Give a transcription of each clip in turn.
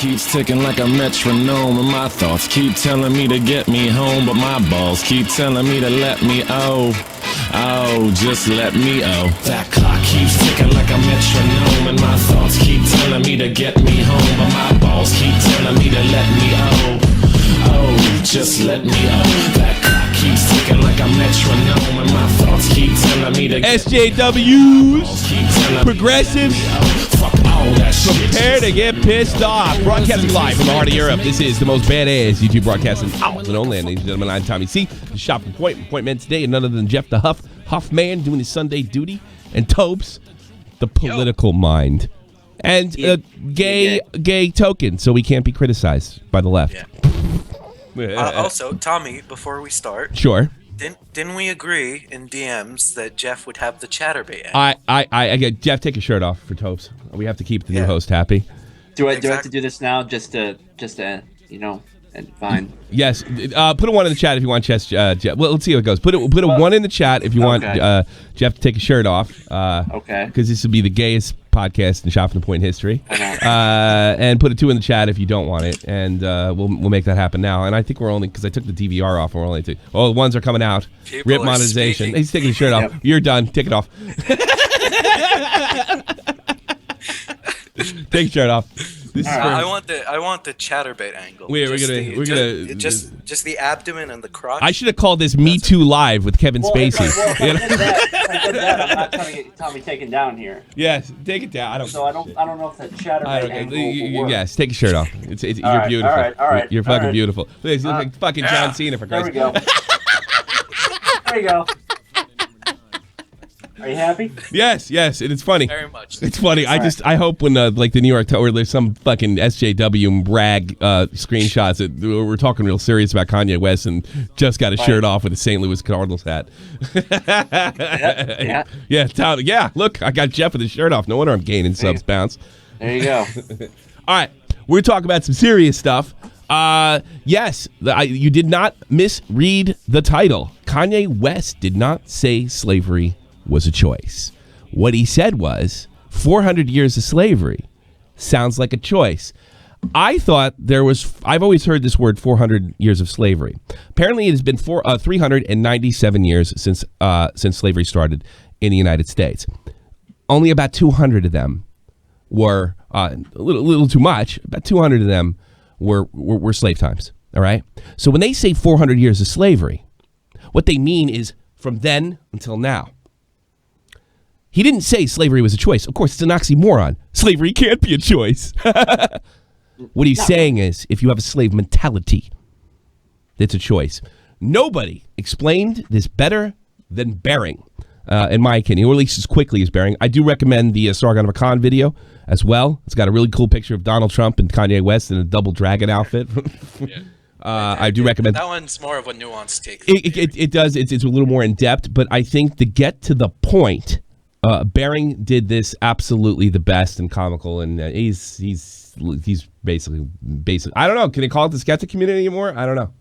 keeps ticking like a metronome, and my thoughts keep telling me to get me home, but my balls keep telling me to let me just let me That clock keeps ticking like a metronome, and my thoughts keep telling me to get me home, but my balls keep telling me to let me just let me That clock keeps ticking like a metronome, and my thoughts keep telling me to SJWs, progressives, prepare to get pissed off. Broadcasting live from the heart of Europe. This is the most badass YouTube broadcasting out in Old Land, ladies and gentlemen. I'm Tommy C. The shop appointment today, and none other than Jeff the Huffman doing his Sunday duty, and Tobes, the political mind, and gay token, so we can't be criticized by the left. Also, Tommy, before we start, sure. Didn't we agree in DMs that Jeff would have the chatterbait? I get Jeff, take your shirt off for Tobes. We have to keep the new host happy. Do I have to do this now? Just to and fine. Yes. Put a 1 in the chat if you want Jeff. Well, let's see how it goes. Put a 1 in the chat if you want Jeff to take his shirt off. Okay. Because this would be the gayest podcast in Shopping the Point history. And put a 2 in the chat if you don't want it, and we'll make that happen now. And I think we're only, because I took the DVR off, and we're only the ones are coming out. Rip monetization. Speaking. He's taking his shirt off. You're done. Take it off. Take your shirt off. I want the chatterbait angle. We're gonna just the abdomen and the crotch. I should have called this Me Too Live with Kevin Spacey. If I did that, I'm not trying to get Tommy taken down here. Yes, take it down. I don't know if that chatterbait angle will work. Yes, take your shirt off. You're beautiful. All right. You're fucking beautiful. You look like fucking John Cena, for Christ's sake. There we go. There you go. Are you happy? Yes, and it's funny. Very much. It's funny. I hope when like the New York or there's some fucking SJW brag screenshots that we're talking real serious about Kanye West and just got his shirt off with a St. Louis Cardinals hat. Yeah. Look, I got Jeff with his shirt off. No wonder I'm gaining subs bounce. There you go. All right, we're talking about some serious stuff. Yes, you did not misread the title. Kanye West did not say slavery was a choice. What he said was 400 years of slavery sounds like a choice. I thought I've always heard this word 400 years of slavery. Apparently it has been 397 years since slavery started in the United States. Only about 200 of them were a little too much. About 200 of them were slave times. All right. So when they say 400 years of slavery, what they mean is from then until now. He didn't say slavery was a choice. Of course, it's an oxymoron. Slavery can't be a choice. What he's saying is, if you have a slave mentality, it's a choice. Nobody explained this better than Bering, in my opinion, or at least as quickly as Bering. I do recommend the Sargon of Akkad video as well. It's got a really cool picture of Donald Trump and Kanye West in a double dragon outfit. I do recommend that one's more of a nuanced take. It does. It's a little more in depth, but I think to get to the point, Bering did this absolutely the best and comical, and he's basically. I don't know. Can they call it the skeptic community anymore? I don't know.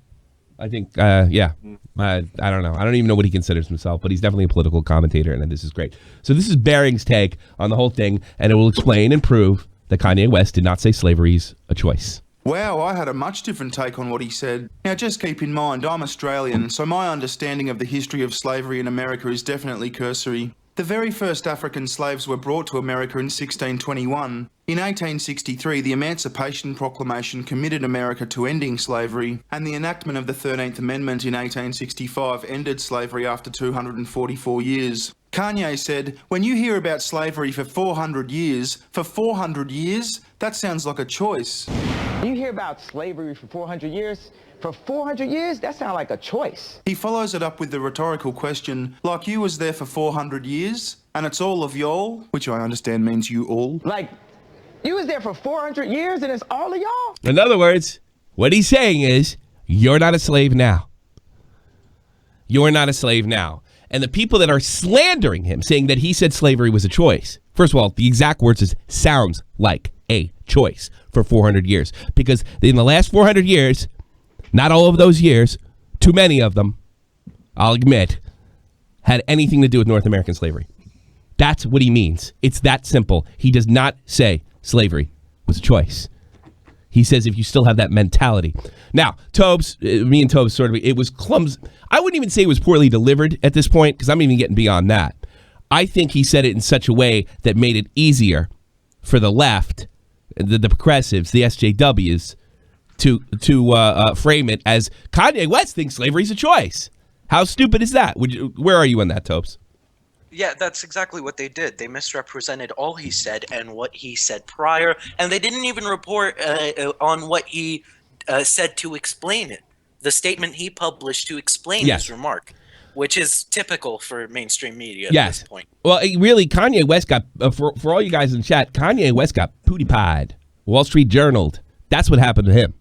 I think, I don't know. I don't even know what he considers himself, but he's definitely a political commentator, and this is great. So this is Bering's take on the whole thing, and it will explain and prove that Kanye West did not say slavery's a choice. Wow, I had a much different take on what he said. Now, just keep in mind, I'm Australian, so my understanding of the history of slavery in America is definitely cursory. The very first African slaves were brought to America in 1621. In 1863, the Emancipation Proclamation committed America to ending slavery, and the enactment of the 13th Amendment in 1865 ended slavery after 244 years. Kanye said, when you hear about slavery for 400 years, that sounds like a choice. You hear about slavery for 400 years? For 400 years? That sounds like a choice. He follows it up with the rhetorical question, like you was there for 400 years, and it's all of y'all, which I understand means you all. Like, you was there for 400 years and it's all of y'all? In other words, what he's saying is, you're not a slave now. You're not a slave now. And the people that are slandering him, saying that he said slavery was a choice. First of all, the exact words is sounds like a choice for 400 years. Because in the last 400 years, not all of those years, too many of them, I'll admit, had anything to do with North American slavery. That's what he means. It's that simple. He does not say slavery was a choice. He says if you still have that mentality. Now, Tobes, me and Tobes sort of, it was clumsy. I wouldn't even say it was poorly delivered at this point because I'm even getting beyond that. I think he said it in such a way that made it easier for the left, the progressives, the SJWs, to frame it as Kanye West thinks slavery's a choice. How stupid is that? Where are you on that, Tobes? Yeah, that's exactly what they did. They misrepresented all he said and what he said prior, and they didn't even report on what he said to explain it. The statement he published to explain his remark, which is typical for mainstream media at this point. Well, really, Kanye West got, for all you guys in chat, Kanye West got pooty pied. Wall Street Journaled. That's what happened to him.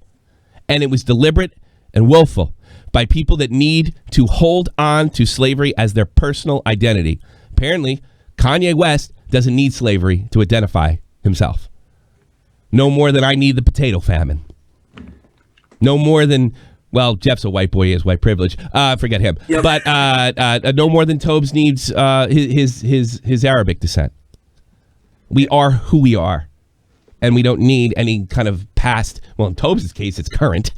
And it was deliberate and willful by people that need to hold on to slavery as their personal identity. Apparently, Kanye West doesn't need slavery to identify himself. No more than I need the potato famine. No more than, well, Jeff's a white boy, he has white privilege. Forget him. Yep. But no more than Tobes needs his Arabic descent. We are who we are. And we don't need any kind of past, well, in Tobes' case, it's current.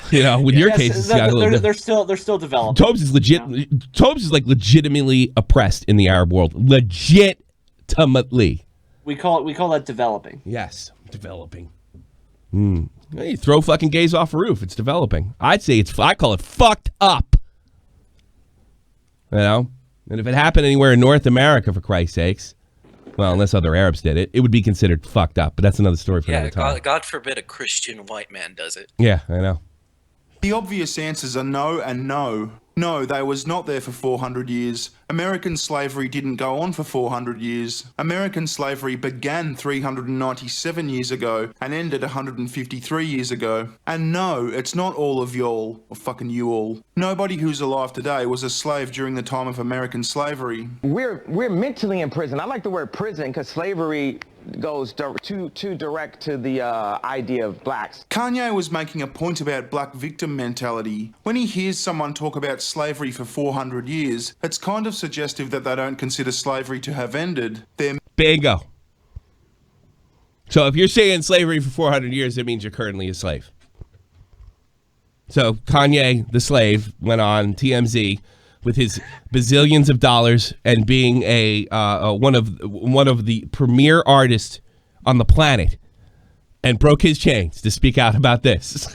You know, with your case, it's got a little they're still developing. Tobes is legit. Yeah. Tobes is like legitimately oppressed in the Arab world. Legitimately. We call that developing. Yes, developing. Hey, throw fucking gays off a roof. It's developing. I call it fucked up. You know, and if it happened anywhere in North America, for Christ's sakes, well, unless other Arabs did it, it would be considered fucked up. But that's another story for another time. God forbid a Christian white man does it. Yeah, I know. The obvious answers are no and no. No, they was not there for 400 years. American slavery didn't go on for 400 years. American slavery began 397 years ago and ended 153 years ago. And no, it's not all of y'all, or fucking you all. Nobody who's alive today was a slave during the time of American slavery. We're mentally in prison. I like the word prison because slavery goes too direct to the idea of blacks. Kanye was making a point about black victim mentality. When he hears someone talk about slavery for 400 years, it's kind of suggestive that they don't consider slavery to have ended. Bingo. So if you're saying slavery for 400 years, it means you're currently a slave. So Kanye, the slave, went on TMZ with his bazillions of dollars and being one of the premier artists on the planet, and broke his chains to speak out about this.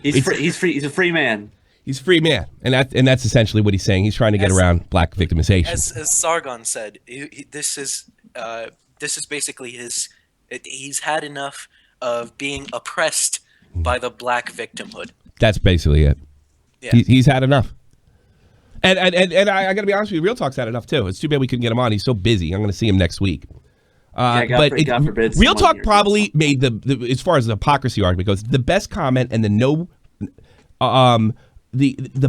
He's free. He's a free man. He's a free man, and that's essentially what he's saying. He's trying to get around black victimization. As Sargon said, this is basically his. He's had enough of being oppressed by the black victimhood. That's basically it. Yeah. He's had enough. And I got to be honest with you, Real Talk's had enough too. It's too bad we couldn't get him on. He's so busy. I'm going to see him next week. God forbid, Real Talk probably made the as far as the hypocrisy argument goes, the best comment and the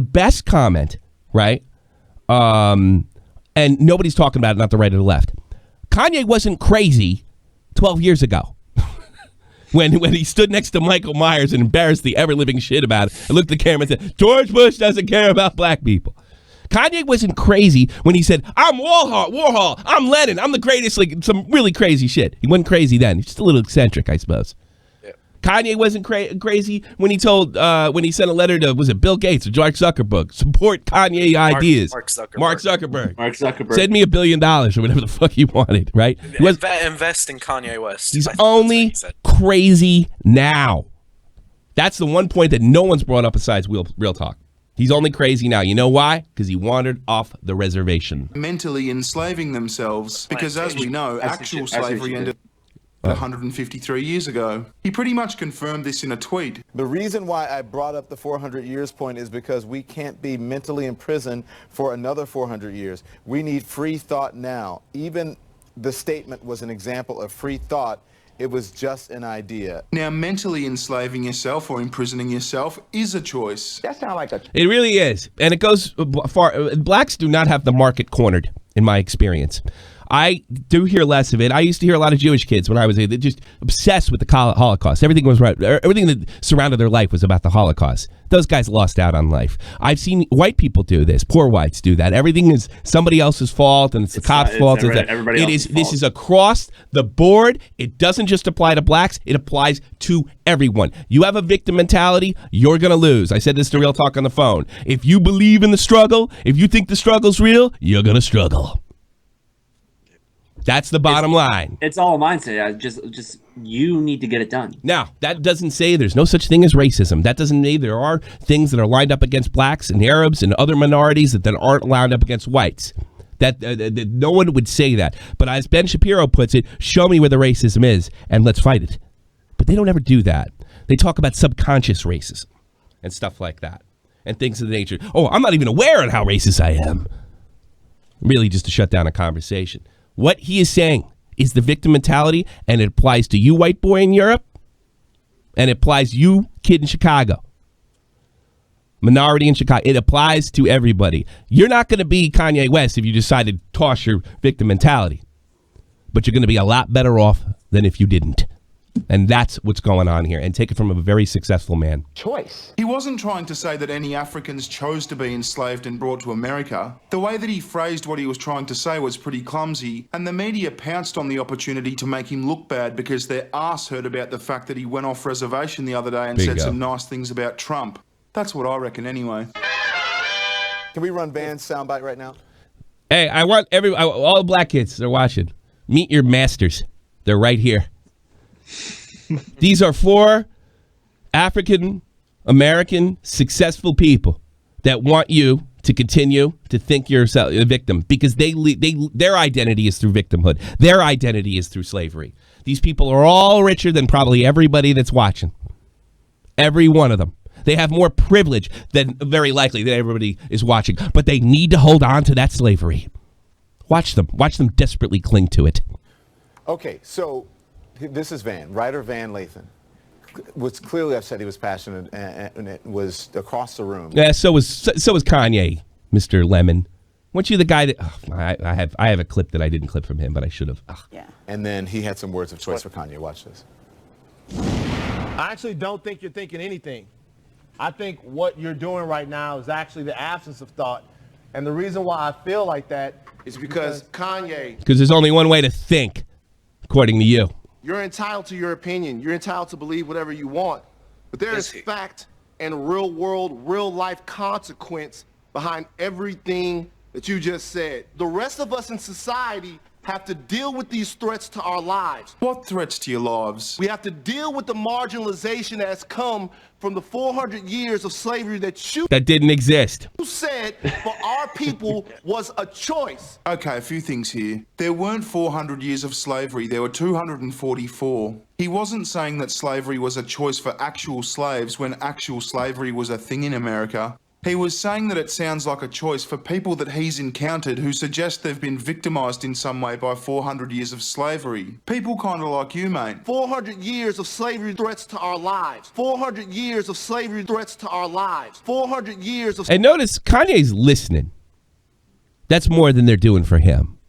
best comment, right? And nobody's talking about it, not the right or the left. Kanye wasn't crazy 12 years ago. When he stood next to Michael Myers and embarrassed the ever-living shit about it and looked at the camera and said, George Bush doesn't care about black people. Kanye wasn't crazy when he said, I'm Warhol, I'm Lenin, I'm the greatest, like some really crazy shit. He wasn't crazy then. He's just a little eccentric, I suppose. Yeah. Kanye wasn't crazy when he told, when he sent a letter to, was it Bill Gates or Mark Zuckerberg, support Kanye ideas. Mark Zuckerberg. Send me $1 billion or whatever the fuck he wanted, right? Invest in Kanye West. He's only crazy now. That's the one point that no one's brought up besides Real Talk. He's only crazy now. You know why? Because he wandered off the reservation. Mentally enslaving themselves. Because as we know, actual slavery ended 153 years ago. He pretty much confirmed this in a tweet. The reason why I brought up the 400 years point is because we can't be mentally imprisoned for another 400 years. We need free thought now. Even the statement was an example of free thought. It was just an idea. Now, mentally enslaving yourself or imprisoning yourself is a choice. That sounds like a... It really is. And it goes far. Blacks do not have the market cornered, in my experience. I do hear less of it. I used to hear a lot of Jewish kids when I was there. They're just obsessed with the Holocaust. Everything was right. Everything that surrounded their life was about the Holocaust. Those guys lost out on life. I've seen white people do this. Poor whites do that. Everything is somebody else's fault, and it's the cops' fault. Everybody else's fault. This is across the board. It doesn't just apply to blacks. It applies to everyone. You have a victim mentality, you're going to lose. I said this to Real Talk on the phone. If you believe in the struggle, if you think the struggle's real, you're going to struggle. That's the bottom line. It's all a mindset. Just you need to get it done. Now, that doesn't say there's no such thing as racism. That doesn't mean there are things that are lined up against blacks and Arabs and other minorities that aren't lined up against whites. That no one would say that. But as Ben Shapiro puts it, show me where the racism is and let's fight it. But they don't ever do that. They talk about subconscious racism and stuff like that and things of the nature. Oh, I'm not even aware of how racist I am. Really just to shut down a conversation. What he is saying is the victim mentality, and it applies to you, white boy in Europe, and it applies to you, kid in Chicago, minority in Chicago. It applies to everybody. You're not going to be Kanye West if you decide to toss your victim mentality, but you're going to be a lot better off than if you didn't. And that's what's going on here. And take it from a very successful man. Choice. He wasn't trying to say that any Africans chose to be enslaved and brought to America. The way that he phrased what he was trying to say was pretty clumsy, and the media pounced on the opportunity to make him look bad because their arse heard about the fact that he went off reservation the other day and said some nice things about Trump. That's what I reckon anyway. Can we run Van's soundbite right now? Hey, I want all the black kids that are watching, meet your masters. They're right here. These are 4 African-American successful people that want you to continue to think you're a victim because their identity is through victimhood. Their identity is through slavery. These people are all richer than probably everybody that's watching. Every one of them. They have more privilege than very likely that everybody is watching, but they need to hold on to that slavery. Watch them desperately cling to it. Okay, so this is writer Van Lathan. Was clearly upset. He was passionate, and it was across the room. Yeah, so was Kanye, Mr. Lemon. Weren't you the guy that? I have a clip that I didn't clip from him, but I should have. Yeah. And then he had some words of choice for Kanye. Watch this. I actually don't think you're thinking anything. I think what you're doing right now is actually the absence of thought, and the reason why I feel like that is because Kanye. Because there's only one way to think, according to you. You're entitled to your opinion. You're entitled to believe whatever you want. But there is fact and real world, real life consequence behind everything that you just said. The rest of us in society have to deal with these threats to our lives. What threats to your lives? We have to deal with the marginalization that has come from the 400 years of slavery that didn't exist. You said for our people was a choice. Okay, a few things here. There weren't 400 years of slavery, there were 244. He wasn't saying that slavery was a choice for actual slaves when actual slavery was a thing in America. He was saying that it sounds like a choice for people that he's encountered who suggest they've been victimised in some way by 400 years of slavery. People kind of like you, mate. 400 years of slavery threats to our lives. 400 years of slavery threats to our lives. 400 years of... And notice, Kanye's listening. That's more than they're doing for him.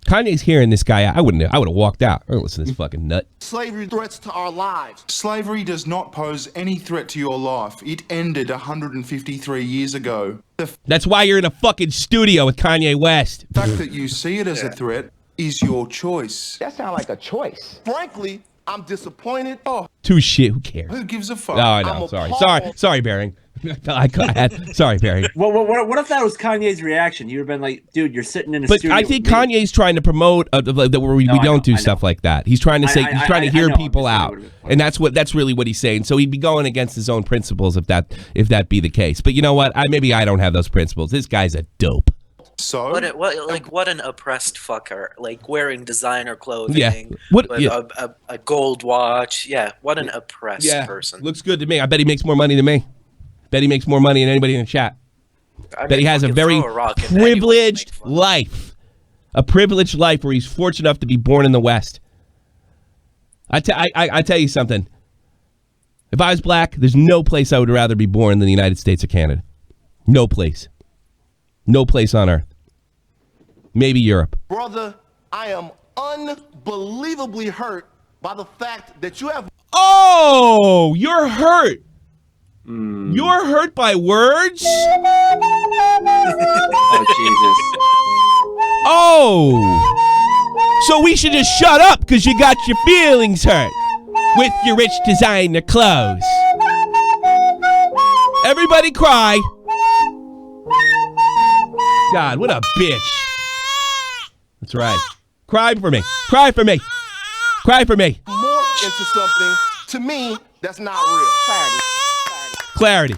Kanye's hearing this guy. I would have walked out. I don't listen to this fucking nut. Slavery threats to our lives. Slavery does not pose any threat to your life. It ended 153 years ago. That's why you're in a fucking studio with Kanye West. The fact that you see it as a threat is your choice. That sounds like a choice. Frankly, I'm disappointed. Oh, Touche. Who cares? Who gives a fuck? Oh, I know. Sorry, Baring. Sorry, Barry. What if that was Kanye's reaction? You would have been like, dude, you're sitting in a But studio. I think Kanye's trying to promote that where we don't do stuff like that. He's trying to say he's trying to hear people out, and that's really what he's saying. So he'd be going against his own principles if that be the case. But you know what? Maybe I don't have those principles. This guy's a dope. So what an oppressed fucker, like wearing designer clothing, with a gold watch. Yeah, what an oppressed person. Looks good to me. I bet he makes more money than me. Bet he makes more money than anybody in the chat. Bet he has a very privileged life. A privileged life where he's fortunate enough to be born in the West. I tell you something. If I was black, there's no place I would rather be born than the United States or Canada. No place. No place on earth. Maybe Europe. Brother, I am unbelievably hurt by the fact that you have... Oh, you're hurt. You're hurt by words? Oh, Jesus. Oh. So we should just shut up because you got your feelings hurt with your rich designer clothes. Everybody cry. God, what a bitch. That's right. Cry for me. Cry for me. Cry for me. More into something, to me, that's not real. Clarity.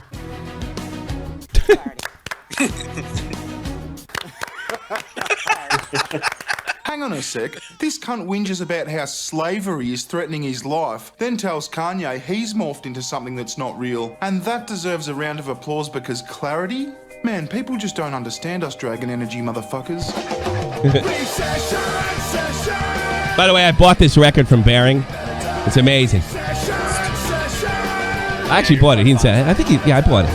Hang on a sec. This cunt whinges about how slavery is threatening his life, then tells Kanye he's morphed into something that's not real. And that deserves a round of applause because clarity? Man, people just don't understand us dragon energy motherfuckers. By the way, I bought this record from Bearing. It's amazing. I actually bought it. He didn't say. I think I bought it.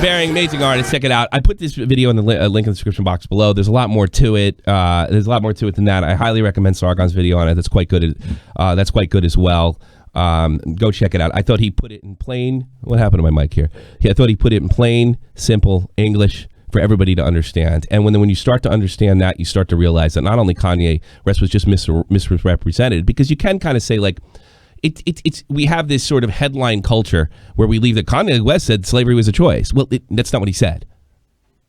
Bearing, amazing artist. Check it out. I put this video in the link in the description box below. There's a lot more to it. There's a lot more to it than that. I highly recommend Sargon's video on it. That's quite good. That's quite good as well. Go check it out. I thought he put it in plain. What happened to my mic here? Yeah, I thought he put it in plain, simple English for everybody to understand. And when you start to understand that, you start to realize that not only Kanye West was just misrepresented, because you can kind of say like, it's we have this sort of headline culture where we leave that Kanye West said slavery was a choice. Well, that's not what he said.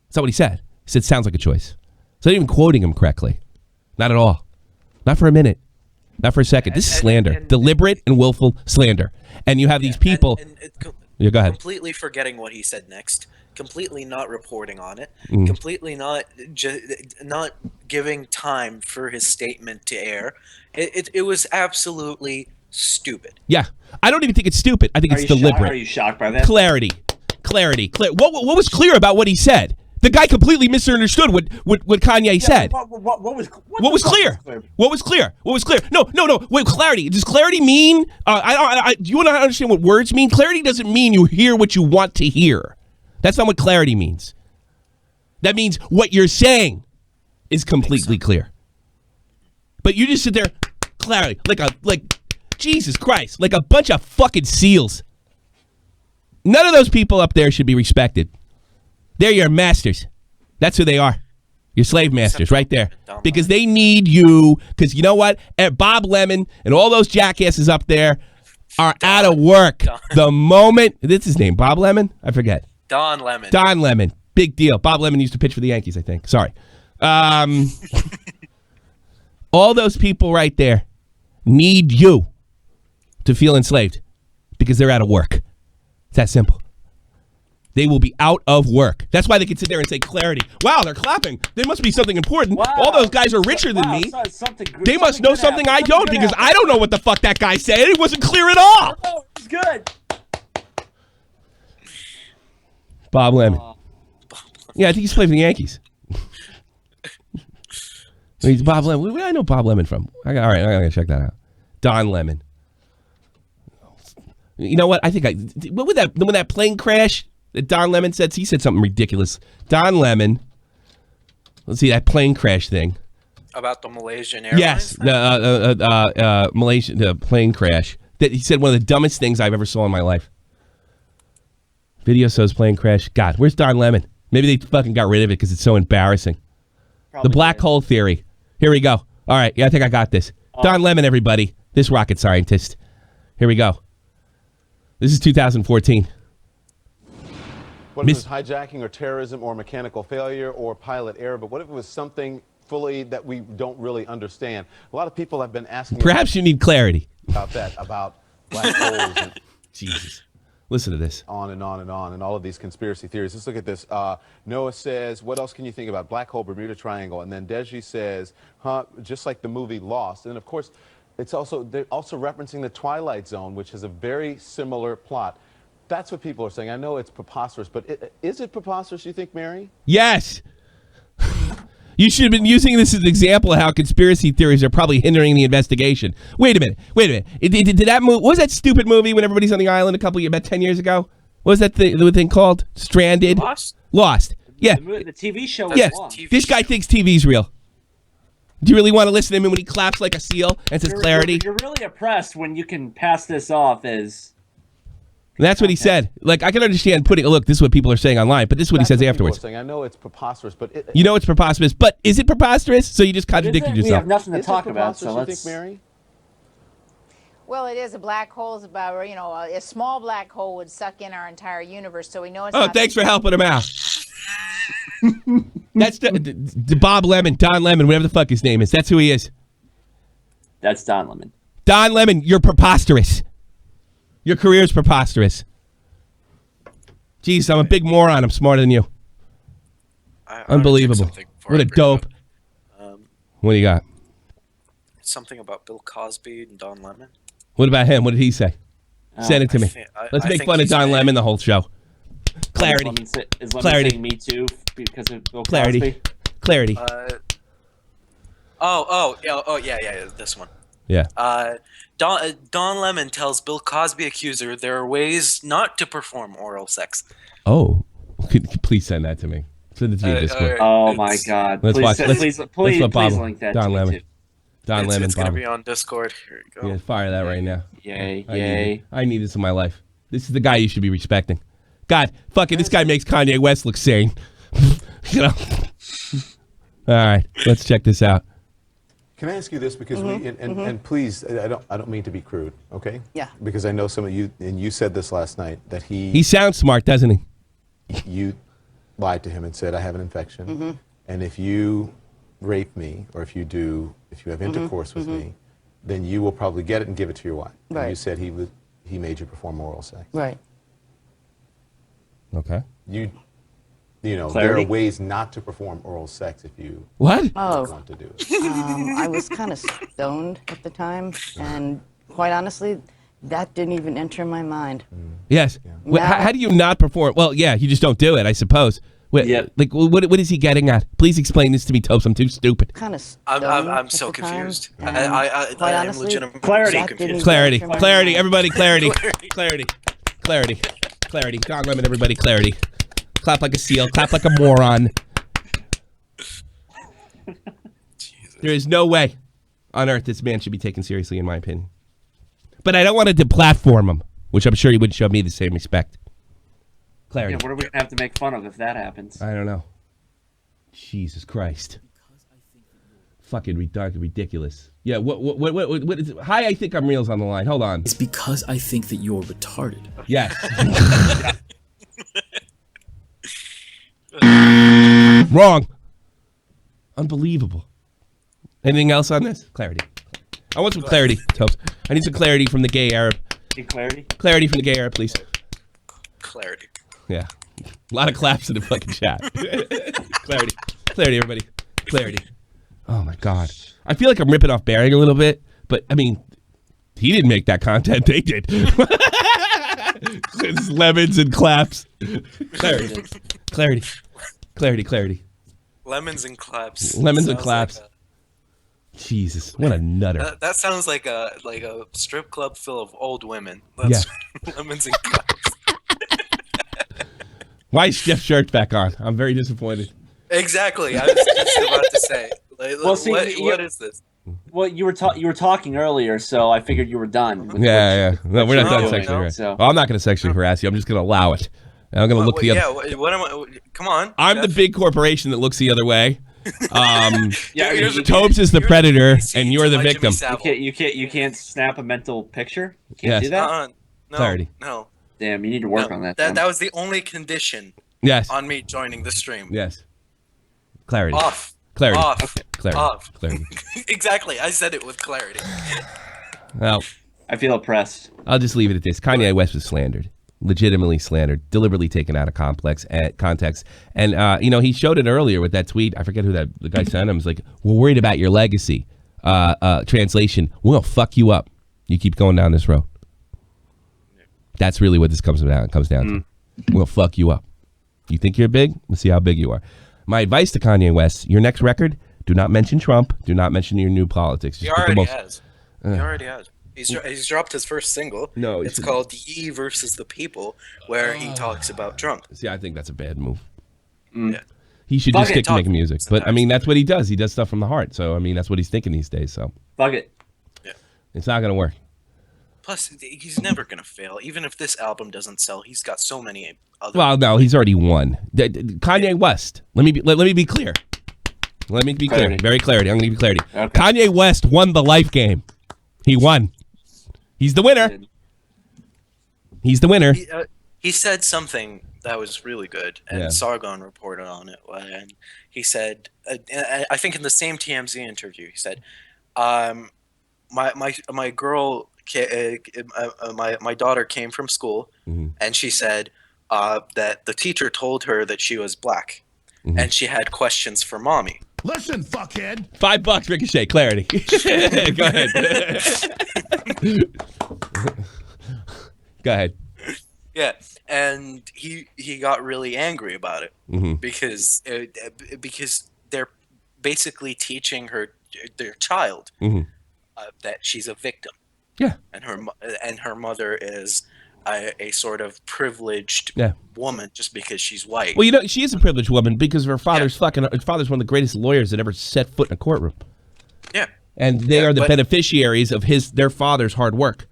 That's not what he said. He said sounds like a choice. So not even quoting him correctly. Not at all. Not for a minute. Not for a second. This is slander. Deliberate and willful slander. And you have these people. Yeah, go ahead. Completely forgetting what he said next. Completely not reporting on it. Completely not giving time for his statement to air. It was absolutely stupid. Yeah, I don't even think it's stupid. I think it's deliberate. Are you shocked by that? Clarity. What was clear about what he said? The guy completely misunderstood what Kanye said. What was clear? What was clear? No. Wait, clarity. Does clarity mean? Do you want to understand what words mean? Clarity doesn't mean you hear what you want to hear. That's not what clarity means. That means what you're saying is completely clear. But you just sit there, clarity, like Jesus Christ, like a bunch of fucking seals. None of those people up there should be respected. They're your masters. That's who they are. Your slave masters right there. Because they need you. Because you know what? Bob Lemon and all those jackasses up there are out of work. The moment, that's his name, Bob Lemon? I forget. Don Lemon. Don Lemon. Big deal. Bob Lemon used to pitch for the Yankees, I think. Sorry. All those people right there need you to feel enslaved because they're out of work. It's that simple. They will be out of work. That's why they can sit there and say clarity. Wow, they're clapping. There must be something important. Wow. All those guys are richer than me. They must know something I don't because I don't know what the fuck that guy said. It wasn't clear at all. Oh, it's good. Bob Lemon. Yeah, I think he's playing for the Yankees. He's Bob Lemon. Where do I know Bob Lemon from? All right, I gotta check that out. Don Lemon. You know what? I think what would that when that plane crash that Don Lemon said? He said something ridiculous. Don Lemon. Let's see that plane crash thing. About the Malaysian Airlines? Yes, the Malaysian plane crash. That he said one of the dumbest things I've ever saw in my life. Video shows plane crash. God, where's Don Lemon? Maybe they fucking got rid of it because it's so embarrassing. Probably the black hole theory. Here we go. All right, yeah, I think I got this. Don Lemon, everybody. This rocket scientist. Here we go. This is 2014. What if it was hijacking or terrorism or mechanical failure or pilot error, but what if it was something fully that we don't really understand? A lot of people have been asking. Perhaps you need clarity. About that, about black holes. And Jesus. Listen to this. On and on and on, and all of these conspiracy theories. Let's look at this. Noah says, what else can you think about? Black hole, Bermuda Triangle. And then Deji says, just like the movie Lost. And of course, they're also referencing the Twilight Zone, which has a very similar plot. That's what people are saying. I know it's preposterous, but is it preposterous, you think, Mary? Yes. You should have been using this as an example of how conspiracy theories are probably hindering the investigation. Wait a minute. Did that movie? What was that stupid movie when everybody's on the island about 10 years ago? What was that thing called? Stranded? Lost. Yeah. The TV show was Yeah. long. This guy thinks TV's real. Do you really want to listen to him when he claps like a seal and says clarity? You're really oppressed when you can pass this off as... That's what he said. Like, I can understand putting, look, this is what people are saying online, but this is what he says afterwards. I know it's preposterous, but... You know it's preposterous, but is it preposterous? So you just contradicted yourself. We have nothing to talk about, so let's... You think, Mary? Well, it is. A black hole is about, you know, a small black hole would suck in our entire universe, so we know it's Oh, not... thanks for helping him out. That's the Bob Lemon, Don Lemon, whatever the fuck his name is. That's who he is. That's Don Lemon. Don Lemon, you're preposterous. Your career's preposterous. Jeez, I'm a big moron. I'm smarter than you. Unbelievable. What a dope. What do you got? Something about Bill Cosby and Don Lemon. What about him? What did he say? Send it to me. Let's make fun of Don Lemon the whole show. Clarity. Is Lemon Clarity. saying Me Too because of Bill Clarity. Cosby? Clarity. Yeah, this one. Yeah. Don Lemon tells Bill Cosby accuser there are ways not to perform oral sex. Oh, could you please send that to me. Send it to me Discord. Oh my God! Let's watch. Please link that. Don to Lemon. Me too. Don Lemon. It's gonna be on Discord. Here you go. Yeah, fire that right now. Yay! I need this in my life. This is the guy you should be respecting. God, fucking, this guy makes Kanye West look sane. You know. All right, let's check this out. Can I ask you this? Because and please, I don't mean to be crude, okay? Yeah. Because I know some of you, and you said this last night, that He sounds smart, doesn't he? you lied to him and said, I have an infection, and if you rape me, or if you have intercourse with me, then you will probably get it and give it to your wife. Right. And you said he made you perform oral sex. Right. Okay. You know, Clarity? there are ways not to perform oral sex if you What? want to do it. I was kind of stoned at the time, and quite honestly, that didn't even enter my mind. Yes. Wait, how do you not perform? Well, yeah, you just don't do it, I suppose. Wait, Yeah. Like, what is he getting at? Please explain this to me, Topes. I'm too stupid. Kind of stoned I'm at so the time, confused. and I quite am honestly, legitimately Clarity. so confused. Clarity. Enter my Clarity. mind. Everybody, clarity. Clarity. Clarity. Clarity. Don Lemon, everybody, clarity. Clap like a seal. Clap like a moron. There is no way on earth this man should be taken seriously, in my opinion. But I don't want to deplatform him, which I'm sure he wouldn't show me the same respect. Clarity. Yeah, what are we gonna have to make fun of if that happens? I don't know. Jesus Christ. Fucking ridiculous. Yeah, what is it? Hi, I think I'm reals on the line. Hold on. It's because I think that you're retarded. Yes. Wrong. Unbelievable. Anything else on this? Clarity. I want some clarity, Topes. I need some clarity from the gay Arab. Need clarity? Clarity from the gay Arab, please. Clarity. Yeah. A lot of claps in the fucking chat. Clarity. Clarity, everybody. Clarity. Oh, my God. I feel like I'm ripping off Baring a little bit, but, I mean, he didn't make that content. They did. It's lemons and claps. Clarity. Clarity. Clarity, clarity. Lemons and claps. Lemons and Sounds claps. like Jesus, what a nutter. that sounds like a strip club full of old women. That's lemons and claps. Why is Jeff's shirt back on? I'm very disappointed. Exactly. I was just about to say. Well, see, what is this? Well, you were talking earlier, so I figured you were done. with Yeah. No, we're not done No, sexually no. harass. So- Well, I'm not going to sexually harass you. I'm just going to allow it. And I'm going to look the other. Yeah. What am I? Come on. I'm the Jeff. big corporation that looks the other way. You're the- Tobes is the you're predator, the and you're the Jimmy victim. Savile. You can't snap a mental picture. You can't Yes. do that. No. Clarity. No. Damn, you need to work on that. then. That was the only condition Yes. on me joining the stream. Yes. Clarity. Off. Clarity. Off. Clarity. Off. Clarity. Exactly. I said it with clarity. Well, I feel oppressed. I'll just leave it at this. Kanye West was slandered. Legitimately slandered. Deliberately taken out of context. And, he showed it earlier with that tweet. I forget who the guy sent him. He's like, we're worried about your legacy. Translation, we'll fuck you up. You keep going down this road. That's really what this comes down to. We'll fuck you up. You think you're big? Let's see how big you are. My advice to Kanye West, your next record, do not mention Trump. Do not mention your new politics. He Just pick the already most- has. He already has. He's dropped his first single. No, it's called Ye versus the People, where he talks about Trump. See, I think that's a bad move. Yeah. he should just stick to making music. But I mean, that's what he does. He does stuff from the heart. So I mean, that's what he's thinking these days. So fuck it. Yeah. It's not gonna work. Plus, he's never gonna fail. Even if this album doesn't sell, he's got so many other. Well, no, he's already won. Kanye West. Let me be clear. Let me be clear. Very clarity. I'm gonna give you clarity. Okay. Kanye West won the life game. He won. He's the winner. He's the winner. He said something that was really good, and Sargon reported on it. And he said, I think in the same TMZ interview, he said, my girl, my daughter came from school, and she said that the teacher told her that she was black, and she had questions for mommy. Listen, fuckhead. $5, Ricochet. Clarity. Go ahead. Go ahead. Yeah, and he got really angry about it because they're basically teaching their child that she's a victim. Yeah, and her mother is a sort of privileged woman just because she's white. Well, you know, she is a privileged woman because her father's her father's one of the greatest lawyers that ever set foot in a courtroom. Yeah, and they are the beneficiaries of their father's hard work.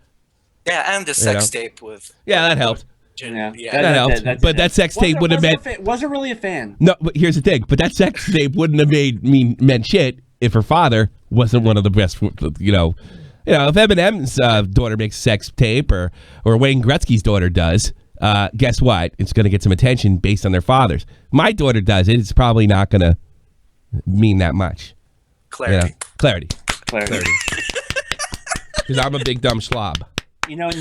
Yeah, and the sex tape with that helped. Yeah, that helped. But that sex tape would have meant wasn't really a fan. No, but here's the thing. But that sex tape wouldn't have meant shit if her father wasn't one of the best. You know, if Eminem's daughter makes sex tape or Wayne Gretzky's daughter does, guess what? It's going to get some attention based on their fathers. My daughter does it. It's probably not going to mean that much. Clarity. Clarity. Because I'm a big dumb slob. You know,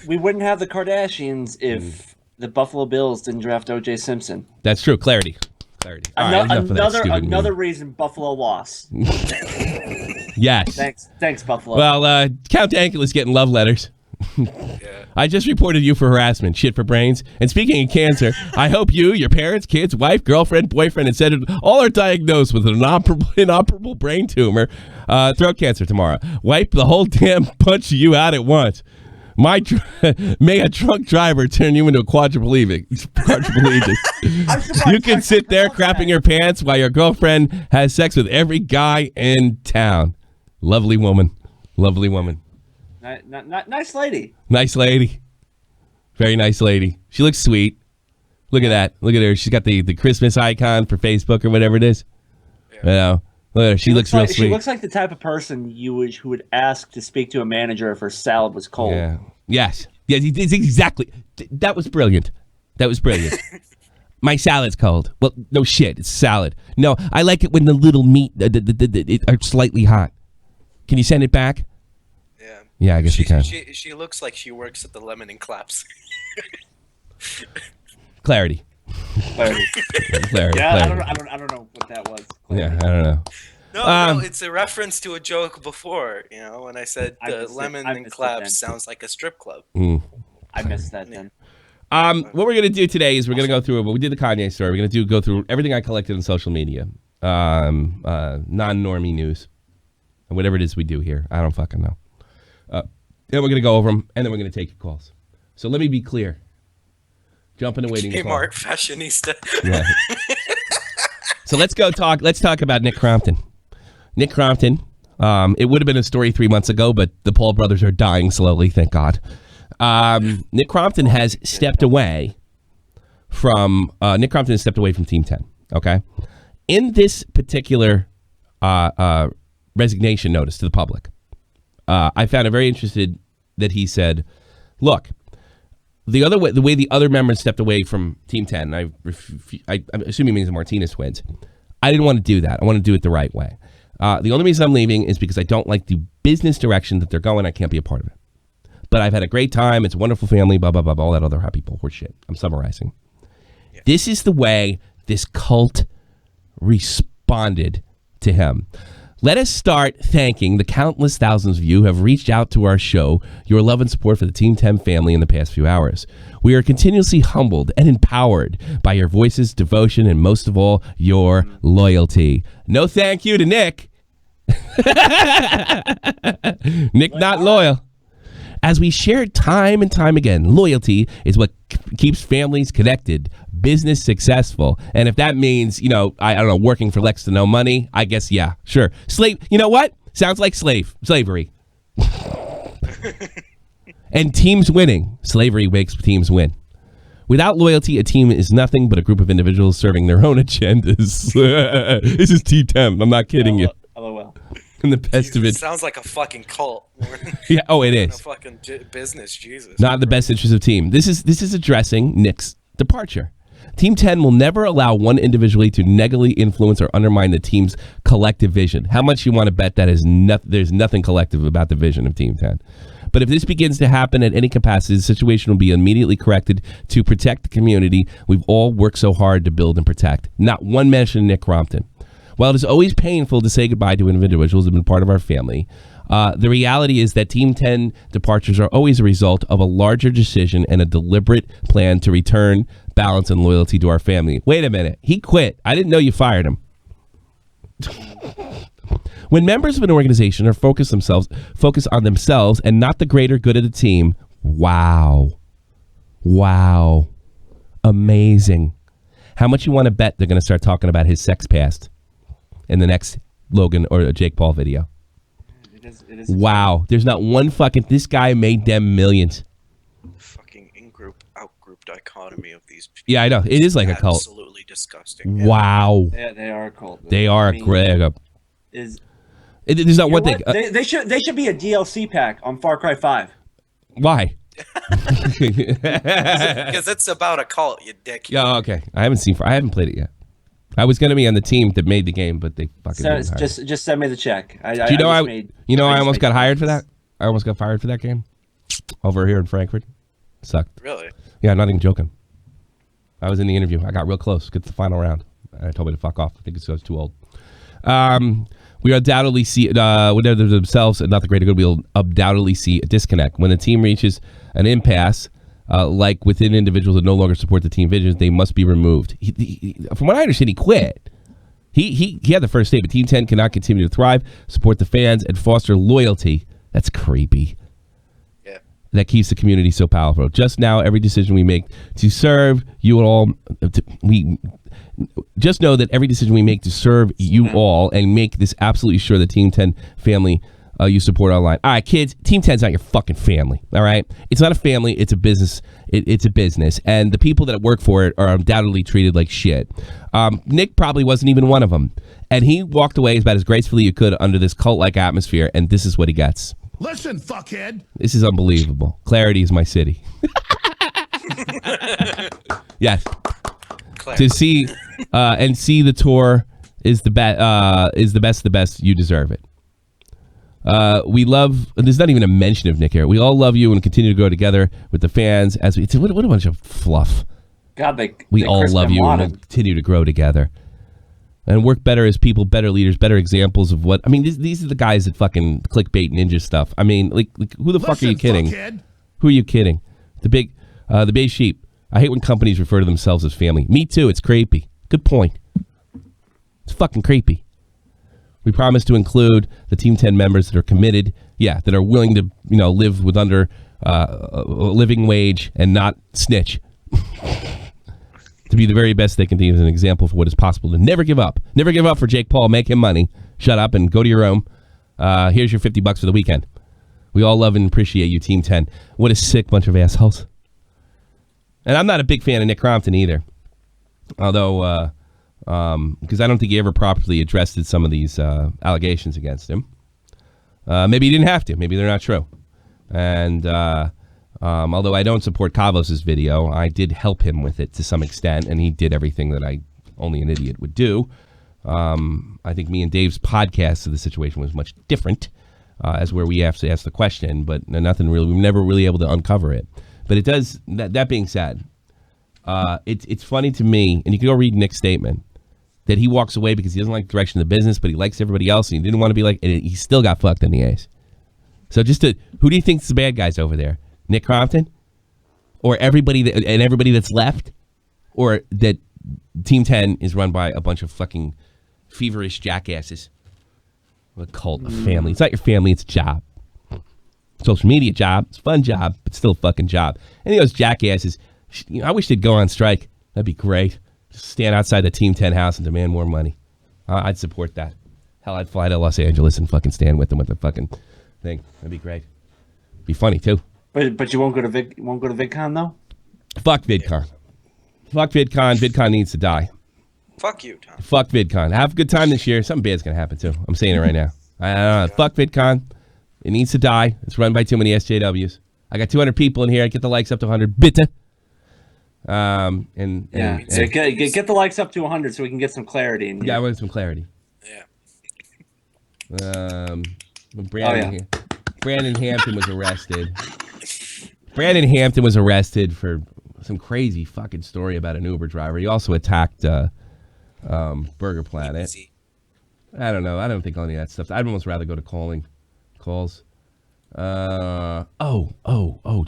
we wouldn't have the Kardashians if the Buffalo Bills didn't draft O.J. Simpson. That's true. Clarity. Another reason Buffalo lost. Yes. Thanks, Buffalo. Well, Count Dankula is getting love letters. I just reported you for harassment. Shit for brains. And speaking of cancer, I hope you, your parents, kids, wife, girlfriend, boyfriend, etc., all are diagnosed with an inoperable brain tumor, throat cancer tomorrow. Wipe the whole damn bunch of you out at once. May a drunk driver turn you into a quadriplegic. You can sit there crapping your pants while your girlfriend has sex with every guy in town. Lovely woman. Nice lady. Nice lady. Very nice lady. She looks sweet. Look at that. Look at her. She's got the Christmas icon for Facebook or whatever it is. Yeah. You know, look at her. She looks real sweet. She looks like the type of person who would ask to speak to a manager if her salad was cold. Yeah. Yes. Yes, exactly. That was brilliant. My salad's cold. Well, no shit. It's salad. No, I like it when the little meat are slightly hot. Can you send it back? Yeah. Yeah, I guess you can. She looks like she works at the Lemon and Claps. Clarity. Yeah, clarity. I don't know what that was. Clarity. Yeah, I don't know. No, it's a reference to a joke before, when I said Lemon and Claps sounds like a strip club. I missed that then. What we're going to do today is we're going to go through, we did the Kanye story. We're going to go through everything I collected on social media. Non-normie news. And whatever it is we do here. I don't fucking know. Then we're going to go over them, and then we're going to take your calls. So let me be clear. Jump in the waiting call. Kmart fashionista. Yeah. So let's talk about Nick Crompton. Nick Crompton. It would have been a story 3 months ago, but the Paul brothers are dying slowly, thank God. Nick Crompton has stepped away from Team 10. Okay. In this particular resignation notice to the public, I found it very interesting that he said, "Look, the way the other members stepped away from Team 10, I'm assuming he means the Martinez twins. I didn't want to do that. I want to do it the right way. The only reason I'm leaving is because I don't like the business direction that they're going. I can't be a part of it. But I've had a great time. It's a wonderful family, blah, blah, blah, all that other happy bullshit shit. I'm summarizing. Yeah. This is the way this cult responded to him. Let us start thanking the countless thousands of you who have reached out to our show, your love and support for the Team 10 family in the past few hours. We are continuously humbled and empowered by your voices, devotion, and most of all, your loyalty. No thank you to Nick. Nick not loyal. As we shared time and time again, loyalty is what keeps families connected, business successful. And if that means, I don't know, working for next to no money, I guess, yeah, sure. You know what? Sounds like slavery. And teams winning. Slavery makes teams win. Without loyalty, a team is nothing but a group of individuals serving their own agendas. This is Team 10. I'm not kidding you. LOL. In the best of it. Sounds like a fucking cult. Yeah. Oh, it is. A fucking business. Jesus. Not in the best interest of team. This is addressing Nick's departure. Team 10 will never allow one individually to negatively influence or undermine the team's collective vision. How much you want to bet that there's nothing collective about the vision of Team 10. But if this begins to happen at any capacity, the situation will be immediately corrected to protect the community we've all worked so hard to build and protect. Not one mention of Nick Crompton. While it is always painful to say goodbye to individuals who have been part of our family, the reality is that Team 10 departures are always a result of a larger decision and a deliberate plan to return balance and loyalty to our family. Wait a minute. He quit. I didn't know you fired him. When members of an organization are focused on themselves and not the greater good of the team, wow, amazing. How much you want to bet they're going to start talking about his sex past in the next Logan or Jake Paul video? It is wow, there's not one this guy made them millions. Fucking in-group, out-group dichotomy of these people. Yeah, I know. It is like a cult. Absolutely disgusting. Wow. Yeah, they are a cult. They are there's not one thing. They should be a DLC pack on Far Cry 5. Why? Because it's about a cult, you dick. Yeah, okay. I haven't played it yet. I was going to be on the team that made the game, but they fucking didn't hire. Just send me the check. Do you know I almost got hired for that? I almost got fired for that game over here in Frankfurt. Sucked. Really? Yeah, not even joking. I was in the interview. I got real close. Get to the final round. I told me to fuck off. I think it's too old. We undoubtedly see, within themselves and not the greater good, we'll undoubtedly see a disconnect. When the team reaches an impasse, like within individuals that no longer support the team vision, they must be removed. From what I understand, he quit. He had the first statement. Team 10 cannot continue to thrive, support the fans, and foster loyalty. That's creepy. Yeah. That keeps the community so powerful. Just now, every decision we make to serve you all, just know that every decision we make to serve you all and make this absolutely sure the Team 10 family you support online. All right, kids, Team 10's not your fucking family, all right? It's not a family, it's a business. It's a business, and the people that work for it are undoubtedly treated like shit. Nick probably wasn't even one of them, and he walked away about as gracefully you could under this cult-like atmosphere, and this is what he gets. Listen, fuckhead. This is unbelievable. Clarity is my city. Yes. To see the tour is the best. The best. You deserve it. We love. There's not even a mention of Nick here. We all love you and continue to grow together with the fans. What a bunch of fluff. God, we all love you and we'll continue to grow together and work better as people, better leaders, better examples of what. I mean, these are the guys that fucking clickbait ninja stuff. I mean, like who the fuck are you kidding? Fuckhead. Who are you kidding? The beige sheep. I hate when companies refer to themselves as family. Me too. It's creepy. Good point. It's fucking creepy. We promise to include the Team 10 members that are committed, that are willing to, live with under a living wage and not snitch. To be the very best they can be as an example for what is possible. To never give up. Never give up for Jake Paul. Make him money. Shut up and go to your room. Here's your $50 for the weekend. We all love and appreciate you, Team 10. What a sick bunch of assholes. And I'm not a big fan of Nick Crompton either. Although, because I don't think he ever properly addressed some of these allegations against him. Maybe he didn't have to. Maybe they're not true. And although I don't support Kavos' video, I did help him with it to some extent, and he did everything that only an idiot would do. I think me and Dave's podcast of the situation was much different, as where we have to ask the question, but nothing really. We were never really able to uncover it. But it does. That being said, it's funny to me, and you can go read Nick's statement, that he walks away because he doesn't like the direction of the business, but he likes everybody else, and he didn't want to be like, and he still got fucked in the ass. So who do you think's the bad guys over there? Nick Crompton, or everybody that's left, or that Team 10 is run by a bunch of fucking feverish jackasses? A cult, a family. It's not your family. It's a job. social media job. It's a fun job, but still a fucking job. And those jackasses, I wish they'd go on strike. That'd be great. Just stand outside the Team 10 house and demand more money. I'd support that. Hell, I'd fly to Los Angeles and fucking stand with them with the fucking thing. That'd be great. Be funny too. But you won't go to VidCon though? Fuck VidCon. Fuck VidCon. VidCon needs to die. Fuck you, Tom. Fuck VidCon. Have a good time this year. Something bad's gonna happen too. I'm saying it right now. Fuck VidCon. It needs to die. It's run by too many SJWs. I got 200 people in here. I get the likes up to 100. Bitte. Get the likes up to 100 so we can get some clarity. Yeah, I want some clarity. Yeah. Brandon Hampton was arrested. Brandon Hampton was arrested for some crazy fucking story about an Uber driver. He also attacked Burger Planet. I don't know. I don't think any of that stuff. I'd almost rather go to calls. Do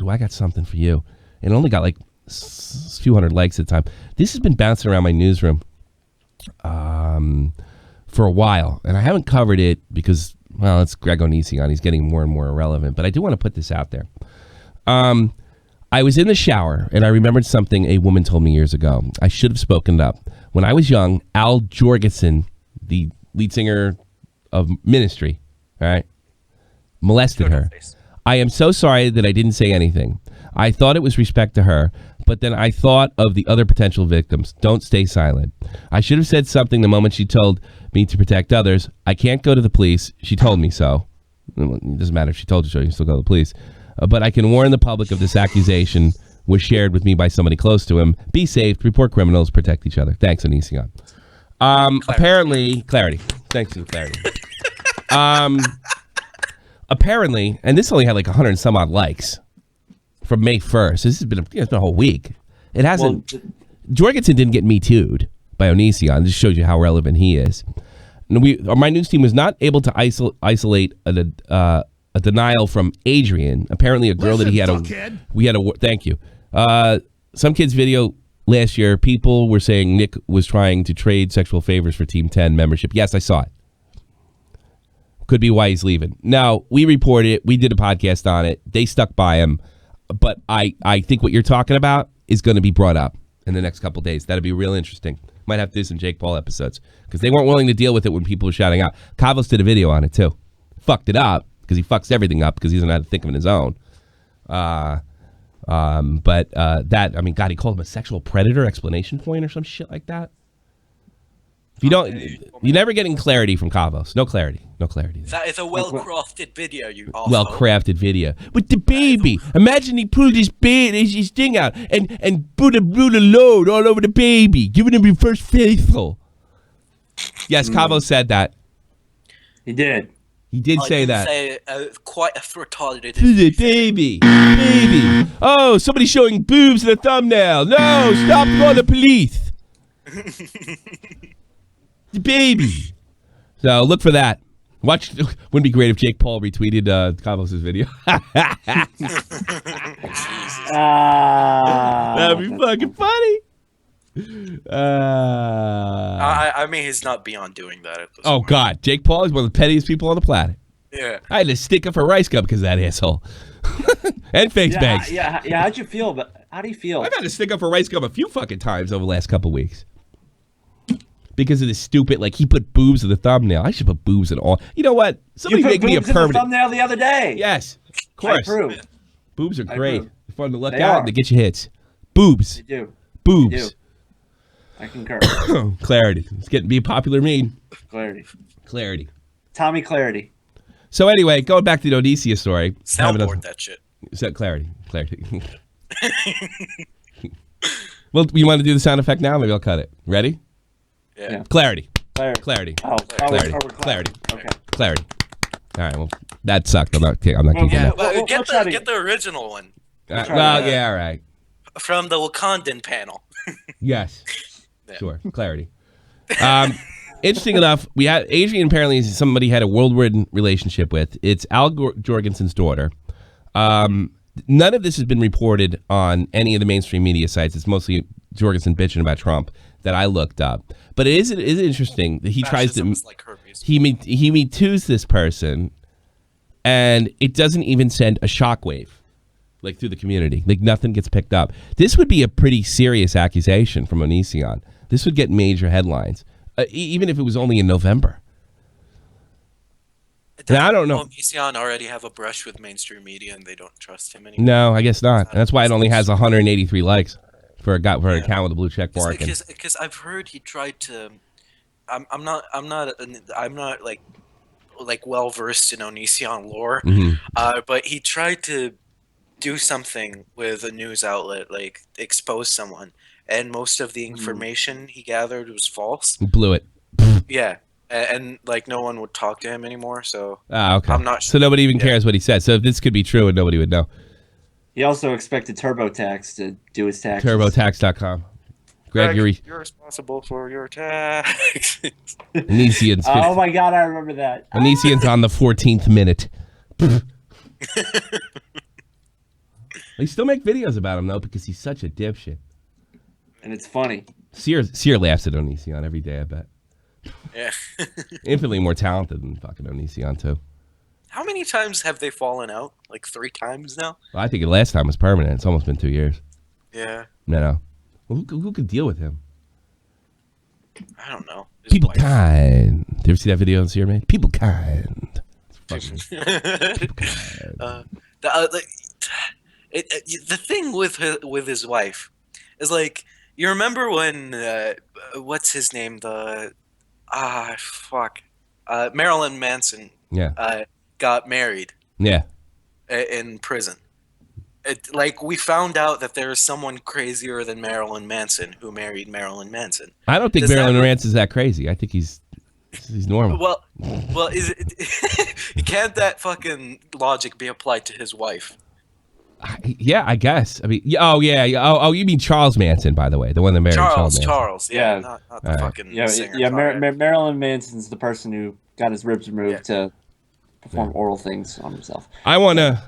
I got something for you? It only got like a few hundred likes at the time. This has been bouncing around my newsroom for a while, and I haven't covered it because, well, it's Greg Onision. He's getting more and more irrelevant, but I do want to put this out there. I was in the shower, and I remembered something a woman told me years ago. I should have spoken up. When I was young, Al Jorgensen, the lead singer of Ministry, all right, molested her. I am so sorry that I didn't say anything. I thought it was respect to her, but then I thought of the other potential victims. Don't stay silent. I should have said something the moment she told me to protect others. I can't go to the police. She told me so. It doesn't matter if she told you so. You can still go to the police. But I can warn the public of this accusation was shared with me by somebody close to him. Be safe. Report criminals. Protect each other. Thanks, Onision. Apparently, clarity. Thanks for the clarity. Apparently, and this only had like 100 and some odd likes from May 1st. This has been it's been a whole week. It hasn't. Jorgensen didn't get Me Too'd by Onision. This shows you how relevant he is. And my news team was not able to isolate a denial from Adrian. Apparently, a girl that he had thank you. Some kid's video last year. People were saying Nick was trying to trade sexual favors for Team 10 membership. Yes, I saw it. Could be why he's leaving. Now, we reported it. We did a podcast on it. They stuck by him. But I think what you're talking about is going to be brought up in the next couple days. That'd be real interesting. Might have to do some Jake Paul episodes because they weren't willing to deal with it when people were shouting out. Kavos did a video on it, too. Fucked it up because he fucks everything up because he doesn't know how to think of it on his own. God, he called him a sexual predator exclamation point or some shit like that. If you don't, you're never getting clarity from Kavos. No clarity. That is a well-crafted video, you asshole. Well-crafted video. With the baby. Imagine he pulled his thing out and put a load all over the baby, giving him reverse faithful. Yes, Kavos said that. He did. He did say that. Say, quite a retarded. Baby. Oh, somebody's showing boobs in the thumbnail. No, stop calling the police. The baby. So look for that. Watch. Wouldn't be great if Jake Paul retweeted Kavos' video. That'd be fucking funny. I mean, he's not beyond doing that. At this point. God, Jake Paul is one of the pettiest people on the planet. Yeah. I had to stick up for Rice Gum because of that asshole. And face bags. Yeah. How'd you feel? But how do you feel? I've had to stick up for Rice Gum a few fucking times over the last couple weeks. Because of this stupid, he put boobs in the thumbnail. I should put boobs in all. You know what? Somebody make me a permanent. You put boobs in the thumbnail the other day. Yes, of course. I approve. Boobs are great. They're fun to look They at are. and they get you hits. Boobs. They do. Boobs. They do. I concur. Clarity. It's getting to be a popular meme. Clarity. Tommy Clarity. So anyway, going back to the Odysseus story. Soundboard that shit. Clarity. Well, you want to do the sound effect now? Maybe I'll cut it. Ready? Yeah. Clarity. Clarity. Clarity. Okay. Clarity. All right. Well, that sucked. I'm not keeping Yeah, that. but get the original one. Yeah. All right. From the Wakandan panel. Yes. Yeah. Sure. Clarity. Interesting enough, we had Adrian. Apparently, somebody had a whirlwind relationship with. It's Al Jorgensen's daughter. None of this has been reported on any of the mainstream media sites. It's mostly Jorgensen bitching about Trump that I looked up. But it is interesting that he tries to like herpes. he Me Too's this person, and it doesn't even send a shockwave like through the community. Like nothing gets picked up. This would be a pretty serious accusation from Onision. This would get major headlines, even if it was only in November. Now, I don't know. Onision already have a brush with mainstream media, and they don't trust him anymore. No, I guess not. And that's why it only has 183 likes for an account with a blue check mark. Because I've heard he tried to. I'm not like well versed in Onision lore, but he tried to do something with a news outlet, like expose someone, and most of the information he gathered was false. He blew it. Yeah. And like no one would talk to him anymore, so okay. I'm not sure. So nobody even cares what he said. So this could be true and nobody would know. He also expected TurboTax to do his taxes. TurboTax.com. Greg, you're responsible for your tax. Onision's oh my God, I remember that. Onision's on the 14th minute. They still make videos about him though because he's such a dipshit. And it's funny. Sear laughs at Onision every day, I bet. Yeah. Infinitely more talented than fucking Onision too. How many times have they fallen out? Like 3 times now? Well, I think the last time was permanent. It's almost been 2 years. Yeah. No. Well, who could deal with him? I don't know. People kind. Did you ever see that video on Sear made? People kind. People kind. The thing with his wife is like, you remember when what's his name, Marilyn Manson got married in prison. Like we found out that there is someone crazier than Marilyn Manson who married Marilyn Manson. I don't think Marilyn Manson's that crazy. I think he's normal. Well, is it? Can't that fucking logic be applied to his wife? Yeah, I guess. I mean, oh, you mean Charles Manson, by the way, the one that married Charles Manson. Yeah, not the fucking singer. Yeah, Marilyn Manson's the person who got his ribs removed to perform oral things on himself. I wanna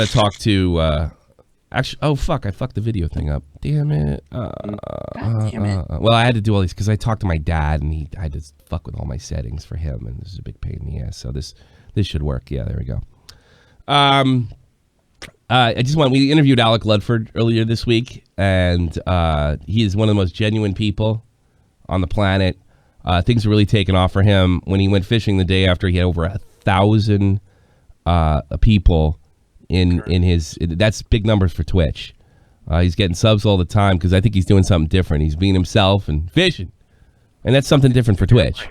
talk to. Actually, oh fuck! I fucked the video thing up. Damn it! Damn it! Well, I had to do all these because I talked to my dad, and I had to fuck with all my settings for him, and this is a big pain in the ass. So this should work. Yeah, there we go. We interviewed Alec Ludford earlier this week, and he is one of the most genuine people on the planet. Things are really taking off for him. When he went fishing the day after, he had over 1,000 people in his. That's big numbers for Twitch. He's getting subs all the time because I think he's doing something different. He's being himself and fishing, and that's something different for Twitch.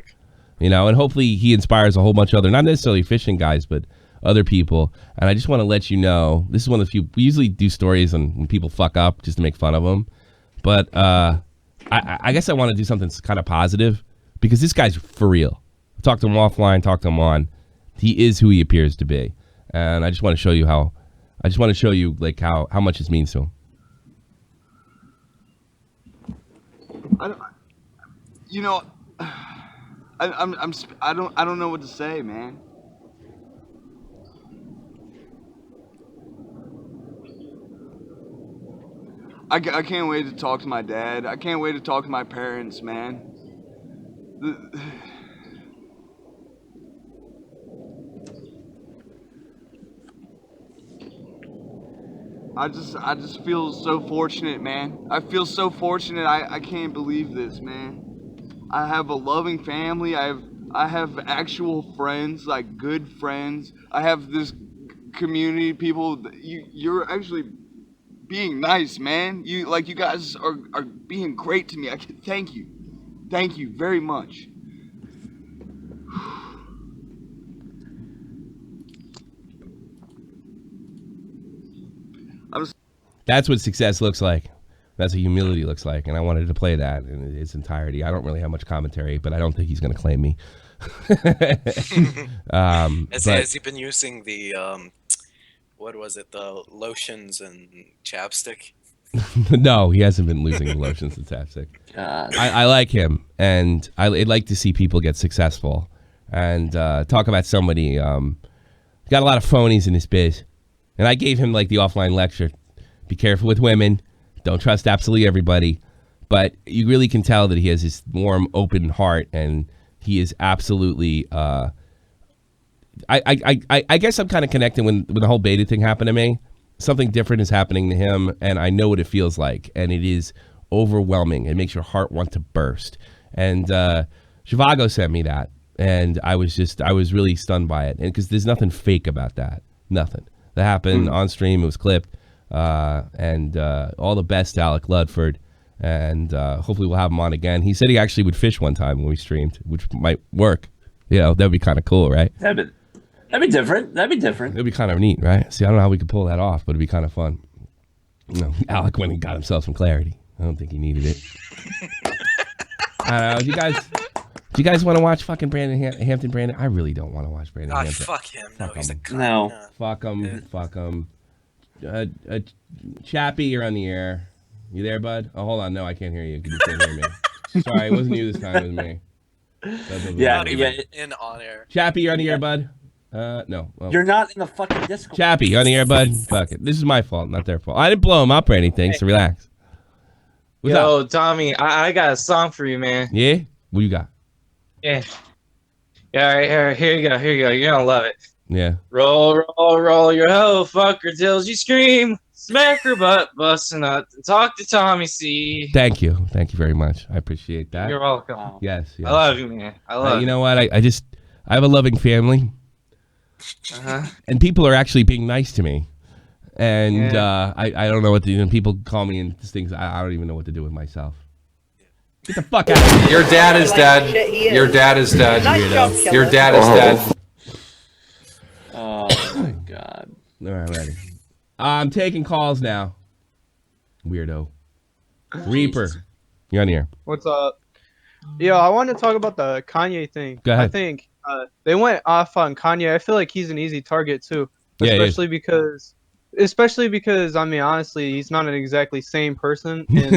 And hopefully he inspires a whole bunch of other, not necessarily fishing guys, but other people. And I just want to let you know, this is one of the few, we usually do stories on when people fuck up just to make fun of them, but I guess I want to do something kind of positive because this guy's for real. I talked to him offline, talked to him on. He is who he appears to be, and I just want to show you how much this means to him. I don't know what to say, man. I can't wait to talk to my dad. I can't wait to talk to my parents, man. I just feel so fortunate, man. I feel so fortunate. I can't believe this, man. I have a loving family. I have actual friends, like good friends. I have this community, people. You're actually being nice, man. You guys are being great to me. I can thank you very much. That's what success looks like. That's what humility looks like, and I wanted to play that in its entirety. I don't really have much commentary, but I don't think he's going to claim me. Has he been using the what was it, the lotions and chapstick? No, he hasn't been losing the lotions and chapstick. I like him, and I'd like to see people get successful. And talk about somebody got a lot of phonies in his biz, and I gave him like the offline lecture: be careful with women, don't trust absolutely everybody. But you really can tell that he has this warm, open heart, and he is absolutely I guess I'm kind of connecting when the whole beta thing happened to me. Something different is happening to him, and I know what it feels like, and it is overwhelming. It makes your heart want to burst. And Zhivago sent me that, and I was really stunned by it, and because there's nothing fake about that. Nothing that happened on stream. It was clipped, and all the best to Alec Ludford, and hopefully we'll have him on again. He said he actually would fish one time when we streamed, which might work. That'd be kind of cool, right? That'd be different. It'd be kind of neat, right? See, I don't know how we could pull that off, but it'd be kind of fun. Alec went and got himself some clarity. I don't think he needed it. Do you guys want to watch fucking Hampton Brandon? I really don't want to watch Brandon Hampton. Fuck him. No, he's a cunt. No. Fuck him. Chappie, you're on the air. You there, bud? Oh, hold on. No, I can't hear you. You can't hear me. Sorry, it wasn't you this time. It was me. Not even in on air. Chappie, you're on the air, bud. No. Well, you're not in the fucking Discord. Chappie, you're on the air, bud. Fuck it. This is my fault, not their fault. I didn't blow him up or anything, so relax. What's Yo, up? Tommy, I got a song for you, man. Yeah? What you got? Yeah. Yeah, all right, here you go. You're gonna love it. Yeah. Roll your hoe, fucker, till you scream. Smack her butt, busting up. Talk to Tommy C. Thank you very much. I appreciate that. You're welcome. Yes. I love you, man. I love you. You know what? I have a loving family. And people are actually being nice to me. And I don't know what to do. People call me and things. I don't even know what to do with myself. Get the fuck out of here. Your dad is dead. Your dad is dead. Your dad is dead. Oh my god. All right, ready. I'm taking calls now. Weirdo. Reaper. You're on the air. What's up? Yo, I wanted to talk about the Kanye thing. Go ahead. I think they went off on Kanye. I feel like he's an easy target too, especially because I mean, honestly, he's not an exactly sane person, and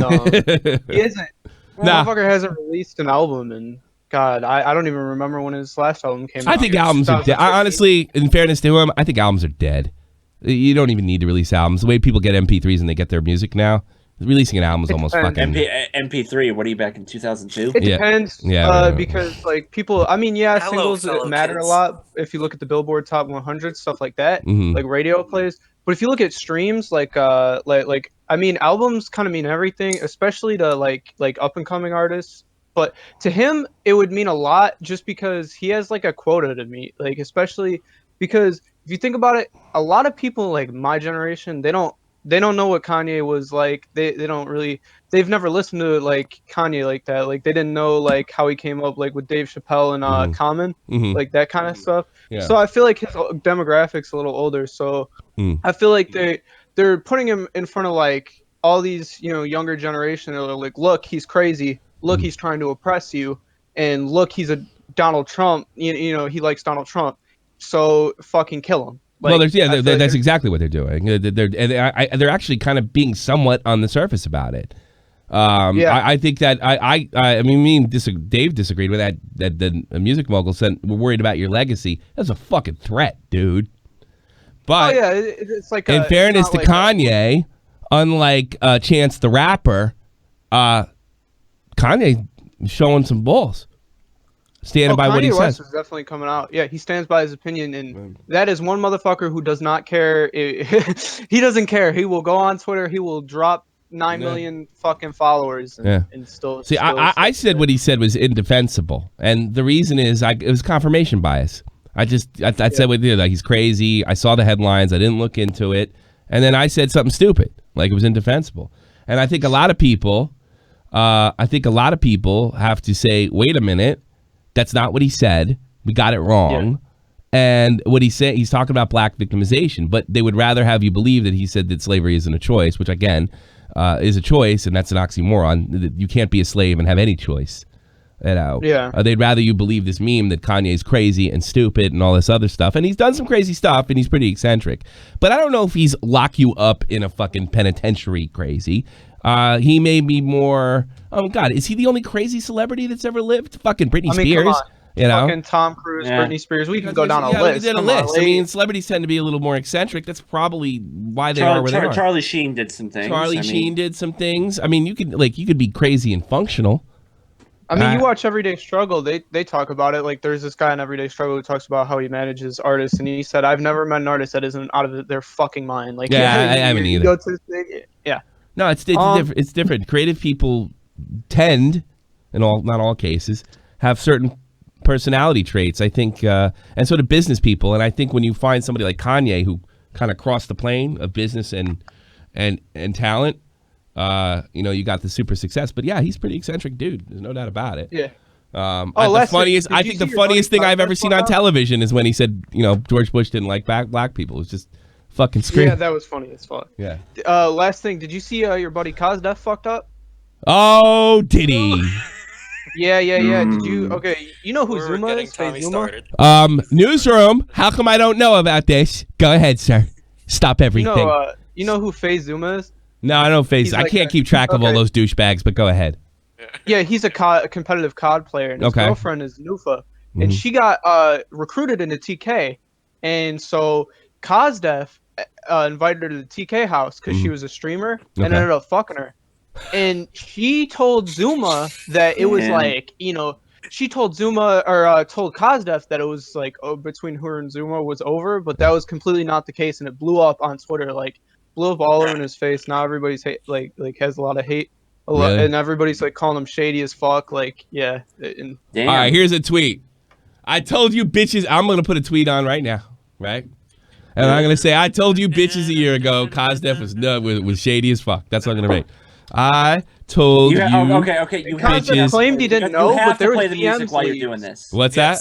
he isn't. Motherfucker hasn't released an album, and God, I don't even remember when his last album came out. I think albums are dead. Honestly, in fairness to him, I think albums are dead. You don't even need to release albums. The way people get MP3s and they get their music now, releasing an album is almost fucking... MP3, what are you, back in 2002? It depends, because, like, people... I mean, singles matter a lot if you look at the Billboard Top 100, stuff like that, like radio plays. But if you look at streams, like I mean, albums kind of mean everything, especially to, like up-and-coming artists. But to him, it would mean a lot just because he has, like, a quota to meet. Like, especially because... If you think about it, a lot of people like my generation, they don't know what Kanye was like. They've never listened to like Kanye like that. Like they didn't know like how he came up like with Dave Chappelle and Common, like that kind of stuff. Yeah. So I feel like his demographic's a little older. So I feel like they're putting him in front of like all these, younger generation. They're like, look, he's crazy. Look, he's trying to oppress you. And look, he's a Donald Trump. He likes Donald Trump. So fucking kill him. Like, well, that's exactly what they're doing. They're actually kind of being somewhat on the surface about it. I think that I mean, Dave disagreed with that the music mogul said we're worried about your legacy. That's a fucking threat, dude. But it's like in fairness to Kanye, unlike Chance the Rapper, Kanye showing some balls. Standing by what he Kanye West says. is definitely coming out. Yeah, he stands by his opinion, and that is one motherfucker who does not care. He doesn't care. He will go on Twitter. He will drop 9 million fucking followers and still. See, I said what he said was indefensible, and the reason is it was confirmation bias. I said what he did, like he's crazy. I saw the headlines. I didn't look into it, and then I said something stupid, like it was indefensible. And I think a lot of people, have to say, wait a minute. That's not what he said. We got it wrong. Yeah. And what he said, he's talking about black victimization, but they would rather have you believe that he said that slavery isn't a choice, which again is a choice, and that's an oxymoron. You can't be a slave and have any choice. They'd rather you believe this meme that Kanye's crazy and stupid and all this other stuff. And he's done some crazy stuff, and he's pretty eccentric. But I don't know if he's lock you up in a fucking penitentiary crazy. He may be more... Oh, God, is he the only crazy celebrity that's ever lived? Fucking Britney Spears. Fucking Tom Cruise, Britney Spears. We can go down a list. I mean, celebrities tend to be a little more eccentric. That's probably why they are where they are. Charlie Sheen did some things. Sheen did some things. I mean, you could be crazy and functional. I mean, you watch Everyday Struggle. They talk about it. Like, there's this guy in Everyday Struggle who talks about how he manages artists, and he said, "I've never met an artist that isn't out of their fucking mind." Like, I haven't either. Go to this thing, yeah. No, it's different. It's different. Creative people tend, not all cases, have certain personality traits. I think, and so do business people. And I think when you find somebody like Kanye who kind of crossed the plane of business and talent. You got the super success, but yeah, he's a pretty eccentric dude. There's no doubt about it. Yeah. The funniest thing I've ever seen on television is when he said, George Bush didn't like black people. It was just fucking screaming. Yeah, that was funny as fuck. Yeah. Last thing, did you see your buddy Kosdef fucked up? Oh, did he? Yeah. Did you? Okay, you know who Zuma is? Zuma? Newsroom. How come I don't know about this? Go ahead, sir. Stop everything. You know who Faye Zuma is? No, I don't face. I can't keep track of all those douchebags, but go ahead. Yeah, he's a competitive COD player, and his girlfriend is Nufa, and she got recruited into TK, and so Kosdef invited her to the TK house because she was a streamer, and ended up fucking her, and she told Zuma that it was she told Zuma or told Kosdef that it was like between her and Zuma was over, but that was completely not the case, and it blew up on Twitter blew up all over in his face. Now everybody's has a lot of hate, and everybody's calling him shady as fuck. Yeah. All right, here's a tweet. I told you bitches. I'm gonna put a tweet on right now, right? And I'm gonna say I told you bitches a year ago. Kosdef was shady as fuck. That's what I'm gonna rate. I told you. Okay. You bitches claimed he didn't know, but there was play the music while you're doing this. What's that?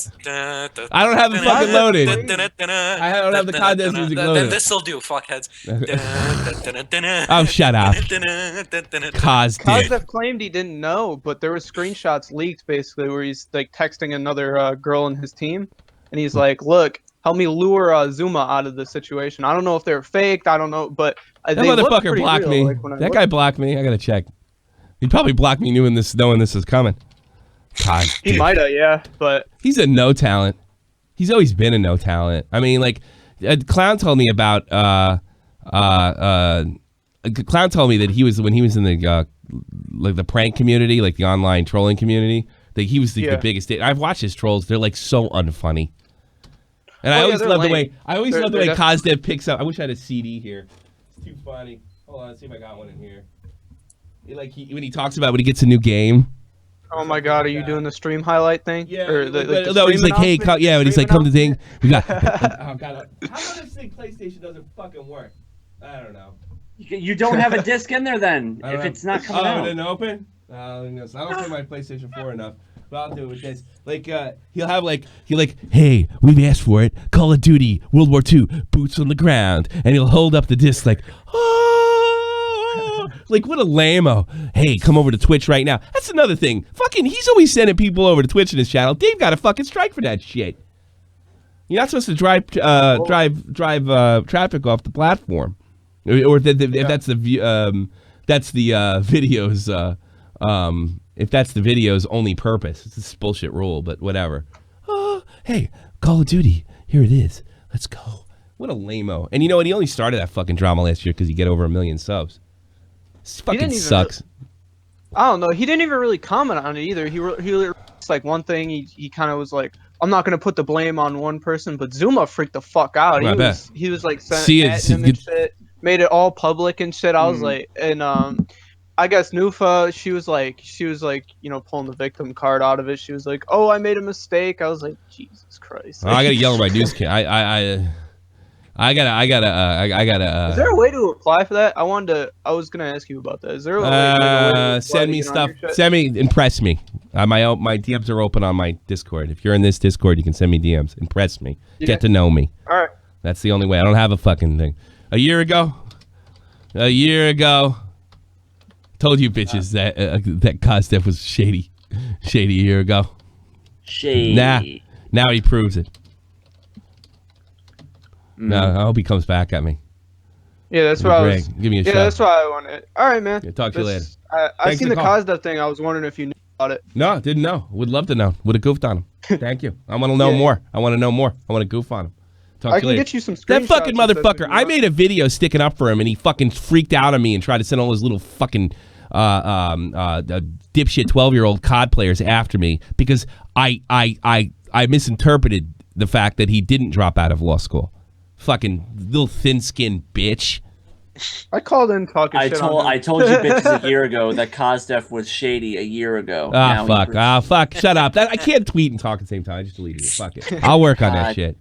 I don't have it fucking loaded. I don't have the Kosdef music loaded. This'll do, fuckheads. Oh, shut up. Kosdef claimed he didn't know, but there was screenshots leaked basically where he's texting another girl in his team, and he's like, "Look, help me lure Zuma out of the situation. I don't know if they're faked. I don't know, but that motherfucker blocked me. That guy blocked me. I gotta check. He probably blocked me knowing this is coming. God, he might have, yeah, but he's a no talent. He's always been a no talent. I mean, Clown told me about Clown told me that he was when he was in the prank community, the online trolling community. That he was the biggest. I've watched his trolls. They're so unfunny. And I always love the way Kosdef picks up. I wish I had a CD here. It's too funny. Hold on, let's see if I got one in here. When he talks about when he gets a new game. Oh my God, are you doing the stream highlight thing? Yeah. No, he's like, hey, and he's like, come to the thing. We got. Oh God, how come this thing PlayStation doesn't fucking work? I don't know. You don't have a disc in there then. If it's not coming out. Oh, it didn't open. I don't play my PlayStation 4 enough. But I'll do it with this. He'll have hey, we've asked for it. Call of Duty, World War II, boots on the ground, and he'll hold up the disc what a lame-o. Hey, come over to Twitch right now. That's another thing. He's always sending people over to Twitch in his channel. Dave got a fucking strike for that shit. You're not supposed to drive traffic off the platform, or if that's the video's. If that's the video's only purpose. It's this bullshit rule, but whatever. Oh, hey, Call of Duty. Here it is. Let's go. What a lame-o. And you know what? He only started that fucking drama last year because he get over 1 million subs. This fucking sucks. I don't know. He didn't even really comment on it either. He one thing. He kind of was like, I'm not going to put the blame on one person, but Zuma freaked the fuck out. He was sending at him and shit. Made it all public and shit. I was like, and I guess Nufa, she was pulling the victim card out of it. She was like, "Oh, I made a mistake." I was like, "Jesus Christ!" I gotta yell at my news kid. I gotta. Is there a way to apply for that? I was gonna ask you about that. Is there a way? Send me stuff. Impress me. My DMs are open on my Discord. If you're in this Discord, you can send me DMs. Impress me. Get to know me. All right. That's the only way. I don't have a fucking thing. A year ago. Told you bitches that Kosdef was shady a year ago. Shady. Now he proves it. No, I hope he comes back at me. Yeah, that's what I was. Give me a shot. Yeah, that's what I wanted. All right, man. Yeah, talk to you later. I seen the Kosdef thing. I was wondering if you knew about it. No, didn't know. Would love to know. Would have goofed on him. Thank you. I want to know more. I want to know more. I want to goof on him. I can get you some screenshots. That fucking motherfucker. I made a video sticking up for him, and he fucking freaked out on me and tried to send all his little fucking dipshit 12-year-old COD players after me because I misinterpreted the fact that he didn't drop out of law school. Fucking little thin-skinned bitch. I called in talking shit on him. I told you bitches a year ago that Kozdef was shady a year ago. Fuck. Shut up. I can't tweet and talk at the same time. I just deleted it. Fuck it. I'll work on that shit.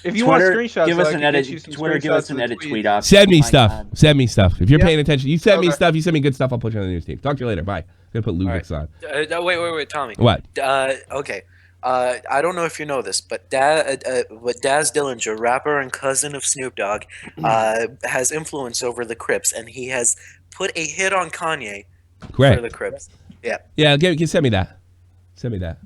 If you want screenshots, give us an edit. Twitter, give us an edit tweet option. Send me stuff. God. Send me stuff. If you're paying attention, you send me stuff. You send me good stuff. I'll put you on the news team. Talk to you later. Bye. I'm gonna put Lubix on. Wait, Tommy. What? Okay. I don't know if you know this, but Daz Dillinger, rapper and cousin of Snoop Dogg, has influence over the Crips, and he has put a hit on Kanye for the Crips. Yeah. Yeah. Send me that. Send me that.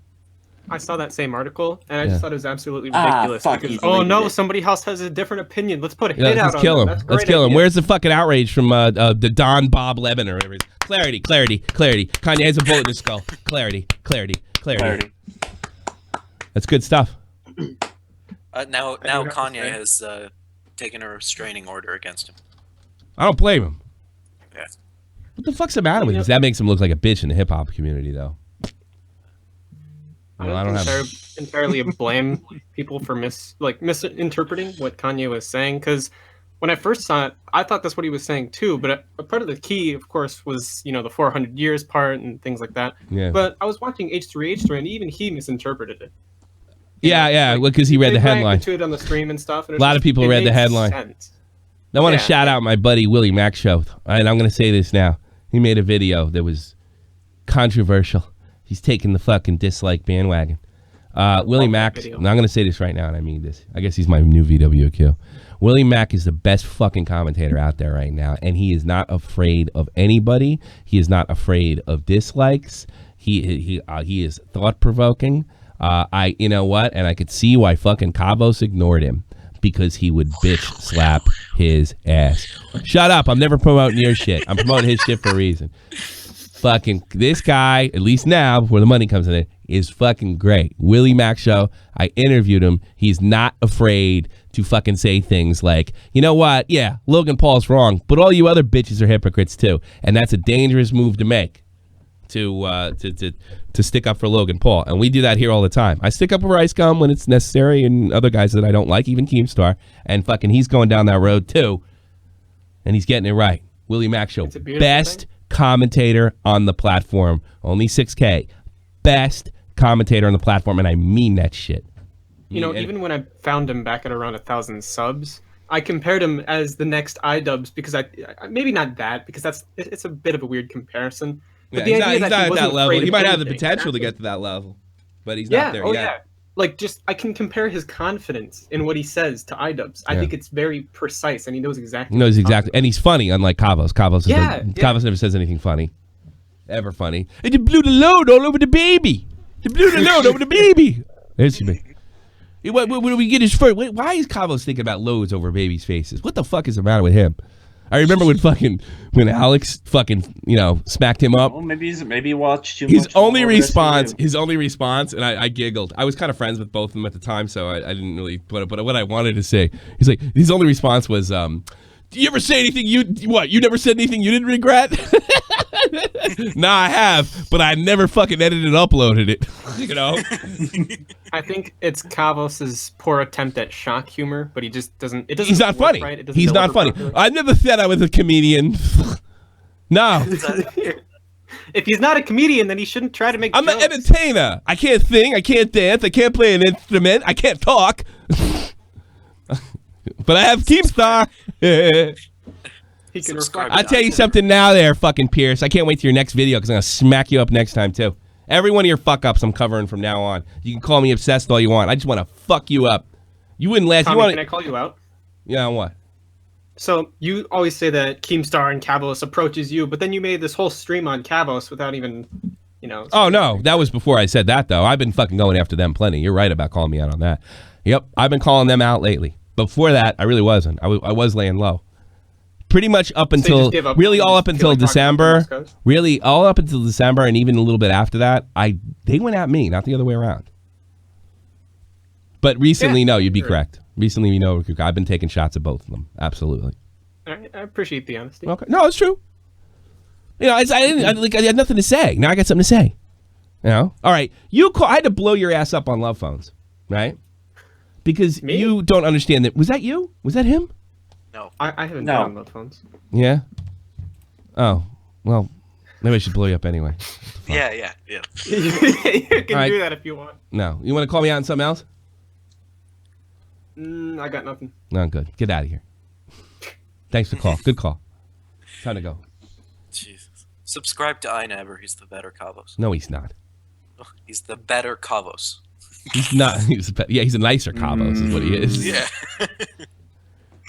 I saw that same article, and I just thought it was absolutely ridiculous. Because, somebody else has a different opinion. Let's put a hit out on them. Let's kill him. Where's the fucking outrage from the Don Bob Levin or whatever? Clarity. Kanye has a bullet in his skull. Clarity. That's good stuff. Now Kanye has taken a restraining order against him. I don't blame him. Yeah. What the fuck's the matter with him? That makes him look like a bitch in the hip hop community, though. I don't entirely blame people for misinterpreting what Kanye was saying, because when I first saw it, I thought that's what he was saying too. But a part of the key, of course, was the 400 years part and things like that. Yeah. But I was watching H3H3, and even he misinterpreted it. Yeah, because he read the headline. To it on the stream and stuff. And a lot of people read the headline. Sense. I want to shout out my buddy Willie Mac Show, and I'm going to say this now. He made a video that was controversial. He's taking the fucking dislike bandwagon. Willie Mack, and I'm going to say this right now, and I mean this. I guess he's my new VWQ. Willie Mack is the best fucking commentator out there right now, and he is not afraid of anybody. He is not afraid of dislikes. He is thought-provoking. You know what? And I could see why fucking Kavos ignored him, because he would bitch slap his ass. Shut up. I'm never promoting your shit. I'm promoting his shit for a reason. Fucking this guy, at least now, before the money comes in, is fucking great. Willie Mack Show, I interviewed him. He's not afraid to fucking say things like, you know what? Yeah, Logan Paul's wrong, but all you other bitches are hypocrites too. And that's a dangerous move to make, to stick up for Logan Paul. And we do that here all the time. I stick up for Ice Gum when it's necessary, and other guys that I don't like, even Keemstar. And fucking he's going down that road too. And he's getting it right. Willie Mack Show, best commentator on the platform. Only 6K. Best commentator on the platform, and I mean that shit. Even when I found him back at around 1,000 subs, I compared him as the next iDubbbz, because I maybe not that, because it's a bit of a weird comparison. But he's not at that level. He might have the potential to get to that level, but he's not there yet. Yeah. I can compare his confidence in what he says to iDubbbz. I think it's very precise, and he knows exactly. And he's funny, unlike Kavos. Kavos never says anything funny, ever funny. And you blew the load all over the baby. You blew the load over the baby. There's me. When we get his first, why is Kavos thinking about loads over babies' faces? What the fuck is the matter with him? I remember when Alex fucking smacked him up. Well, maybe he watched too much. His only response, and I giggled. I was kind of friends with both of them at the time, so I didn't really put it. But what I wanted to say, he's like, his only response was, "Do you ever say anything you never said anything you didn't regret?" Nah, I have, but I never fucking edited and uploaded it. I think it's Kavos's poor attempt at shock humor, but he just doesn't. It doesn't. He's not funny. Right. He's not funny. I never said I was a comedian. No. If he's not a comedian, then he shouldn't try to make. I'm an entertainer. I can't sing. I can't dance. I can't play an instrument. I can't talk. But I have Keemstar. He can I'll tell you something now there, fucking Pierce. I can't wait till your next video, because I'm going to smack you up next time, too. Every one of your fuck-ups I'm covering from now on. You can call me obsessed all you want. I just want to fuck you up. You wouldn't last. Tommy, can I call you out? Yeah, on what? So, you always say that Keemstar and Kavos approaches you, but then you made this whole stream on Kavos without even, Oh, no. That was before I said that, though. I've been fucking going after them plenty. You're right about calling me out on that. Yep, I've been calling them out lately. Before that, I really wasn't. I was laying low. Pretty much up until all up until December, and even a little bit after that, they went at me, not the other way around. But recently, no, you'd be correct. Recently, I've been taking shots at both of them. Absolutely. All right, I appreciate the honesty. Okay, no, it's true. You know, I had nothing to say. Now I got something to say. You know? All right. I had to blow your ass up on love phones, right? Because you don't understand that. Was that you? Was that him? No. I haven't done love phones. Yeah? Oh. Well, maybe I should blow you up anyway. Yeah. You can do that if you want. No. You want to call me out on something else? I got nothing. No, good. Get out of here. Thanks for the call. Good call. Time to go. Jesus. Subscribe to iNever. He's the better Kavos. No, he's not. He's the better Kavos. He's not. He's a nicer Kavos is what he is. Yeah.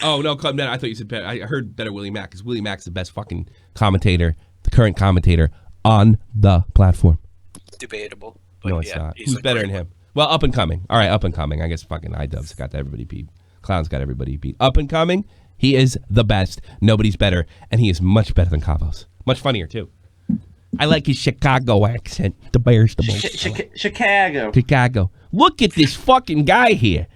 Oh, no, I thought you said better. I heard better Willie Mack, because Willie Mack's the best fucking commentator, the current commentator on the platform. Debatable. No, it's not. Who's better than him? Well, up and coming. All right, up and coming. I guess fucking iDubbbz got everybody beat. Clown's got everybody beat. Up and coming, he is the best. Nobody's better, and he is much better than Kavos. Much funnier, too. I like his Chicago accent. The Bears, the Bulls. Chicago. Look at this fucking guy here.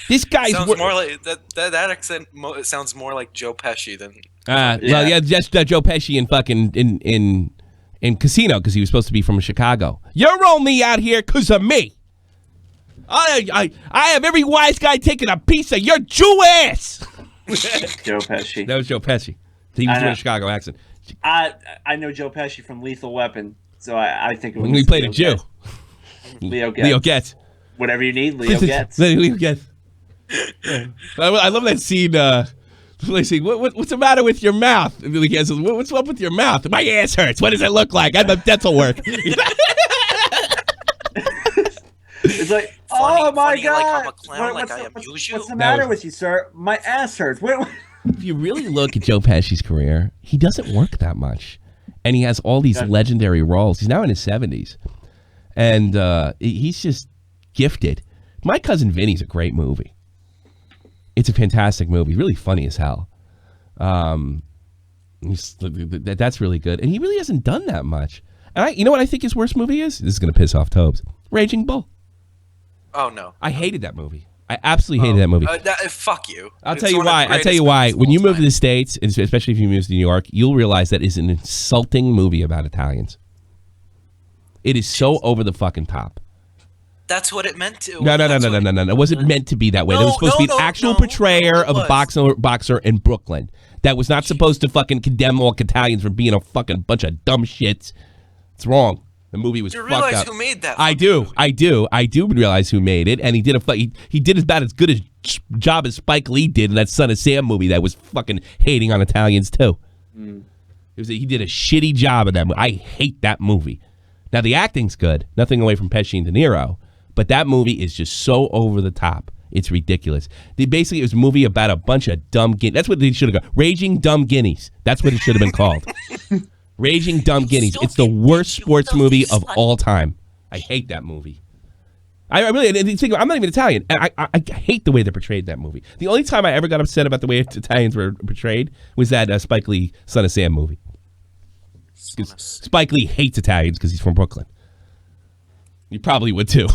This guy's sounds more like that accent sounds more like Joe Pesci than. Well, yeah, just Joe Pesci in fucking in Casino, because he was supposed to be from Chicago. You're only out here because of me. I have every wise guy taking a piece of your Jew ass. Joe Pesci. That was Joe Pesci. He was doing a Chicago accent. I know Joe Pesci from Lethal Weapon, so I think it was. When we played a Jew. Leo Getz. Whatever you need, Leo Getz. Leo Getz. I love that scene. What's the matter with your mouth? And Leo Getz says, "What's up with your mouth? My ass hurts. What does it look like? I have dental work." It's like, oh my God! Like I'm a clown, like I amuse you. What's the matter with you, sir? My ass hurts. If you really look at Joe Pesci's career, he doesn't work that much, and he has all these legendary roles. He's now in his 70s, and he's just gifted. My Cousin Vinny's a great movie. It's a fantastic movie, really funny as hell. That's really good, and he really hasn't done that much. And you know what I think his worst movie is? This is going to piss off Tobes. Raging Bull. Oh no! I hated that movie. I absolutely hated that movie. Fuck you. I'll tell you why. When you move to the States, and especially if you move to New York, you'll realize that is an insulting movie about Italians. It is so over the fucking top. That's what it meant to. No. It wasn't meant to be that way. There was supposed to be an actual portrayer of a boxer in Brooklyn that was not supposed to fucking condemn all Italians for being a fucking bunch of dumb shits. It's wrong. The movie was fucked up. You realize who made that? I do realize who made it, and he did about as good a job as Spike Lee did in that Son of Sam movie that was fucking hating on Italians too. He did a shitty job of that movie. I hate that movie. Now the acting's good, nothing away from Pesci and De Niro, but that movie is just so over the top. It's ridiculous. Basically, it was a movie about a bunch of dumb guineas. That's what they should have got. Raging Dumb Guineas. That's what it should have been called. Raging Dumb Guineas. It's the worst sports movie of all time. I hate that movie. I'm not even Italian. And I hate the way they portrayed that movie. The only time I ever got upset about the way Italians were portrayed was that Spike Lee Son of Sam movie. Because Spike Lee hates Italians because he's from Brooklyn. You probably would too.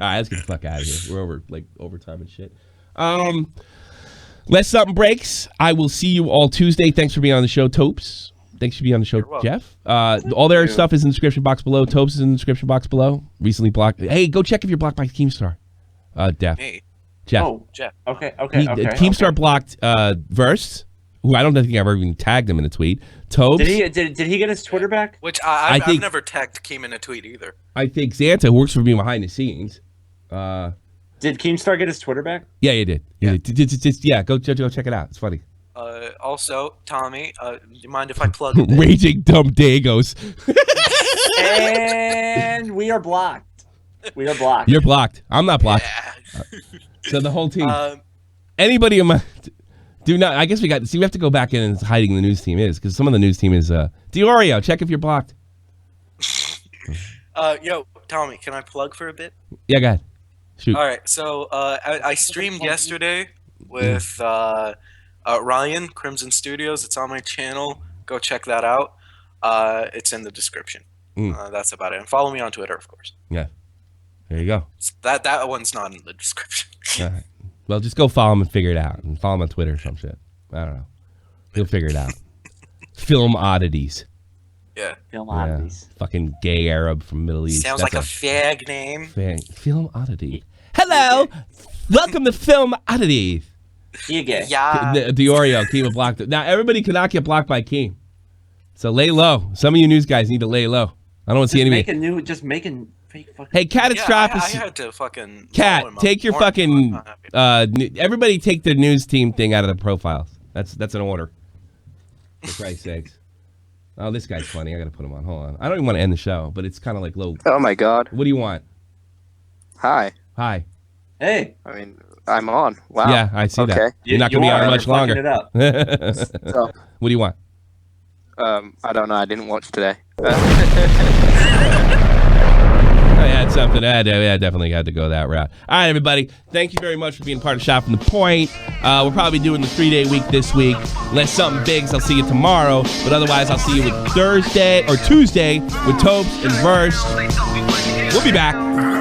All right, let's get the fuck out of here. We're over overtime and shit. Unless something breaks, I will see you all Tuesday. Thanks for being on the show, Tobes. Thanks for being on the show, Jeff. All their stuff is in the description box below. Tobes is in the description box below. Recently blocked. Hey, go check if you're blocked by Keemstar. Jeff. Hey. Jeff. Oh, Jeff. Okay. Keemstar blocked Versts, who I don't think I ever even tagged him in a tweet. Tobes. Did he get his Twitter back? Which I've never tagged Keem in a tweet either. I think Zanta, who works for me behind the scenes. Did Keemstar get his Twitter back? Yeah, he did. Yeah, go check it out. It's funny. Also, Tommy, do you mind if I plug Raging Dumb Dagos. And we are blocked. You're blocked. I'm not blocked. Yeah. So the whole team. Anybody in my... Do not... I guess we have to go back in and hiding the news team is, because some of the news team is... Diorio, check if you're blocked. Yo, Tommy, can I plug for a bit? Yeah, go ahead. Shoot. All right, so I streamed yesterday with Ryan, Crimson Studios. It's on my channel. Go check that out. It's in the description. That's about it. And follow me on Twitter, of course. Yeah. There you go. That one's not in the description. All right. Well, just go follow him and figure it out. And follow him on Twitter or some shit. I don't know. He'll figure it out. Film Oddities. Yeah. Film Oddities. Fucking gay Arab from Middle East. Sounds like a fag name. Film Oddity. Hello. Welcome to Film Oddities. You gay. Yeah. The Oreo. Keem blocked it. Now, everybody cannot get blocked by Keem. So lay low. Some of you news guys need to lay low. I don't want to see anybody. Just making fake fucking. Hey, catastrophic. I had to fucking. Cat, take your fucking. Everybody take the news team thing out of the profiles. That's an order. For Christ's sakes. Oh, this guy's funny. I got to put him on. Hold on. I don't even want to end the show, but it's kind of like low. Oh my God. What do you want? Hi. Hi. Hey. I mean, I'm on. Wow. Yeah, I see that. Okay. You're not going to be on much longer. It up. So, what do you want? I don't know. I didn't watch today. I had something. I definitely had to go that route. All right, everybody. Thank you very much for being part of Shot from the Point. We're probably doing the 3-day week this week. Unless something big's, I'll see you tomorrow. But otherwise, I'll see you with Thursday or Tuesday with Tobes and Versts. We'll be back.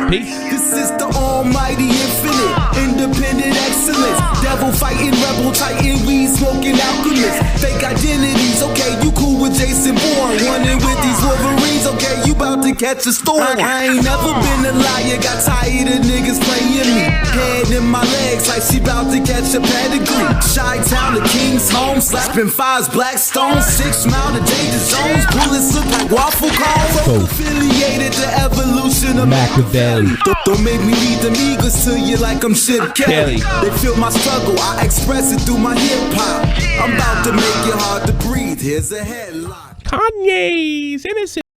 Peace. This is the almighty infinite, independent excellence. Devil fighting, rebel titan, weed smoking alchemist. Fake identities, okay, you cool with Jason Bourne. Running with these Wolverines, okay, you about to catch a storm. I ain't never been a liar, got tired of niggas playing me. Head in my legs like she about to catch a pedigree. Chi-Town to King's home, slapping fives, black stones. 6 mile to danger zones, bullets look like waffle cones. Affiliated to evolution of Machiavelli. Don't make me lead them eagles to you like I'm Chip Kelly. They feel my struggle, I express it through my hip hop. I'm about to make it hard to breathe. Here's a headline. Kanye's innocent.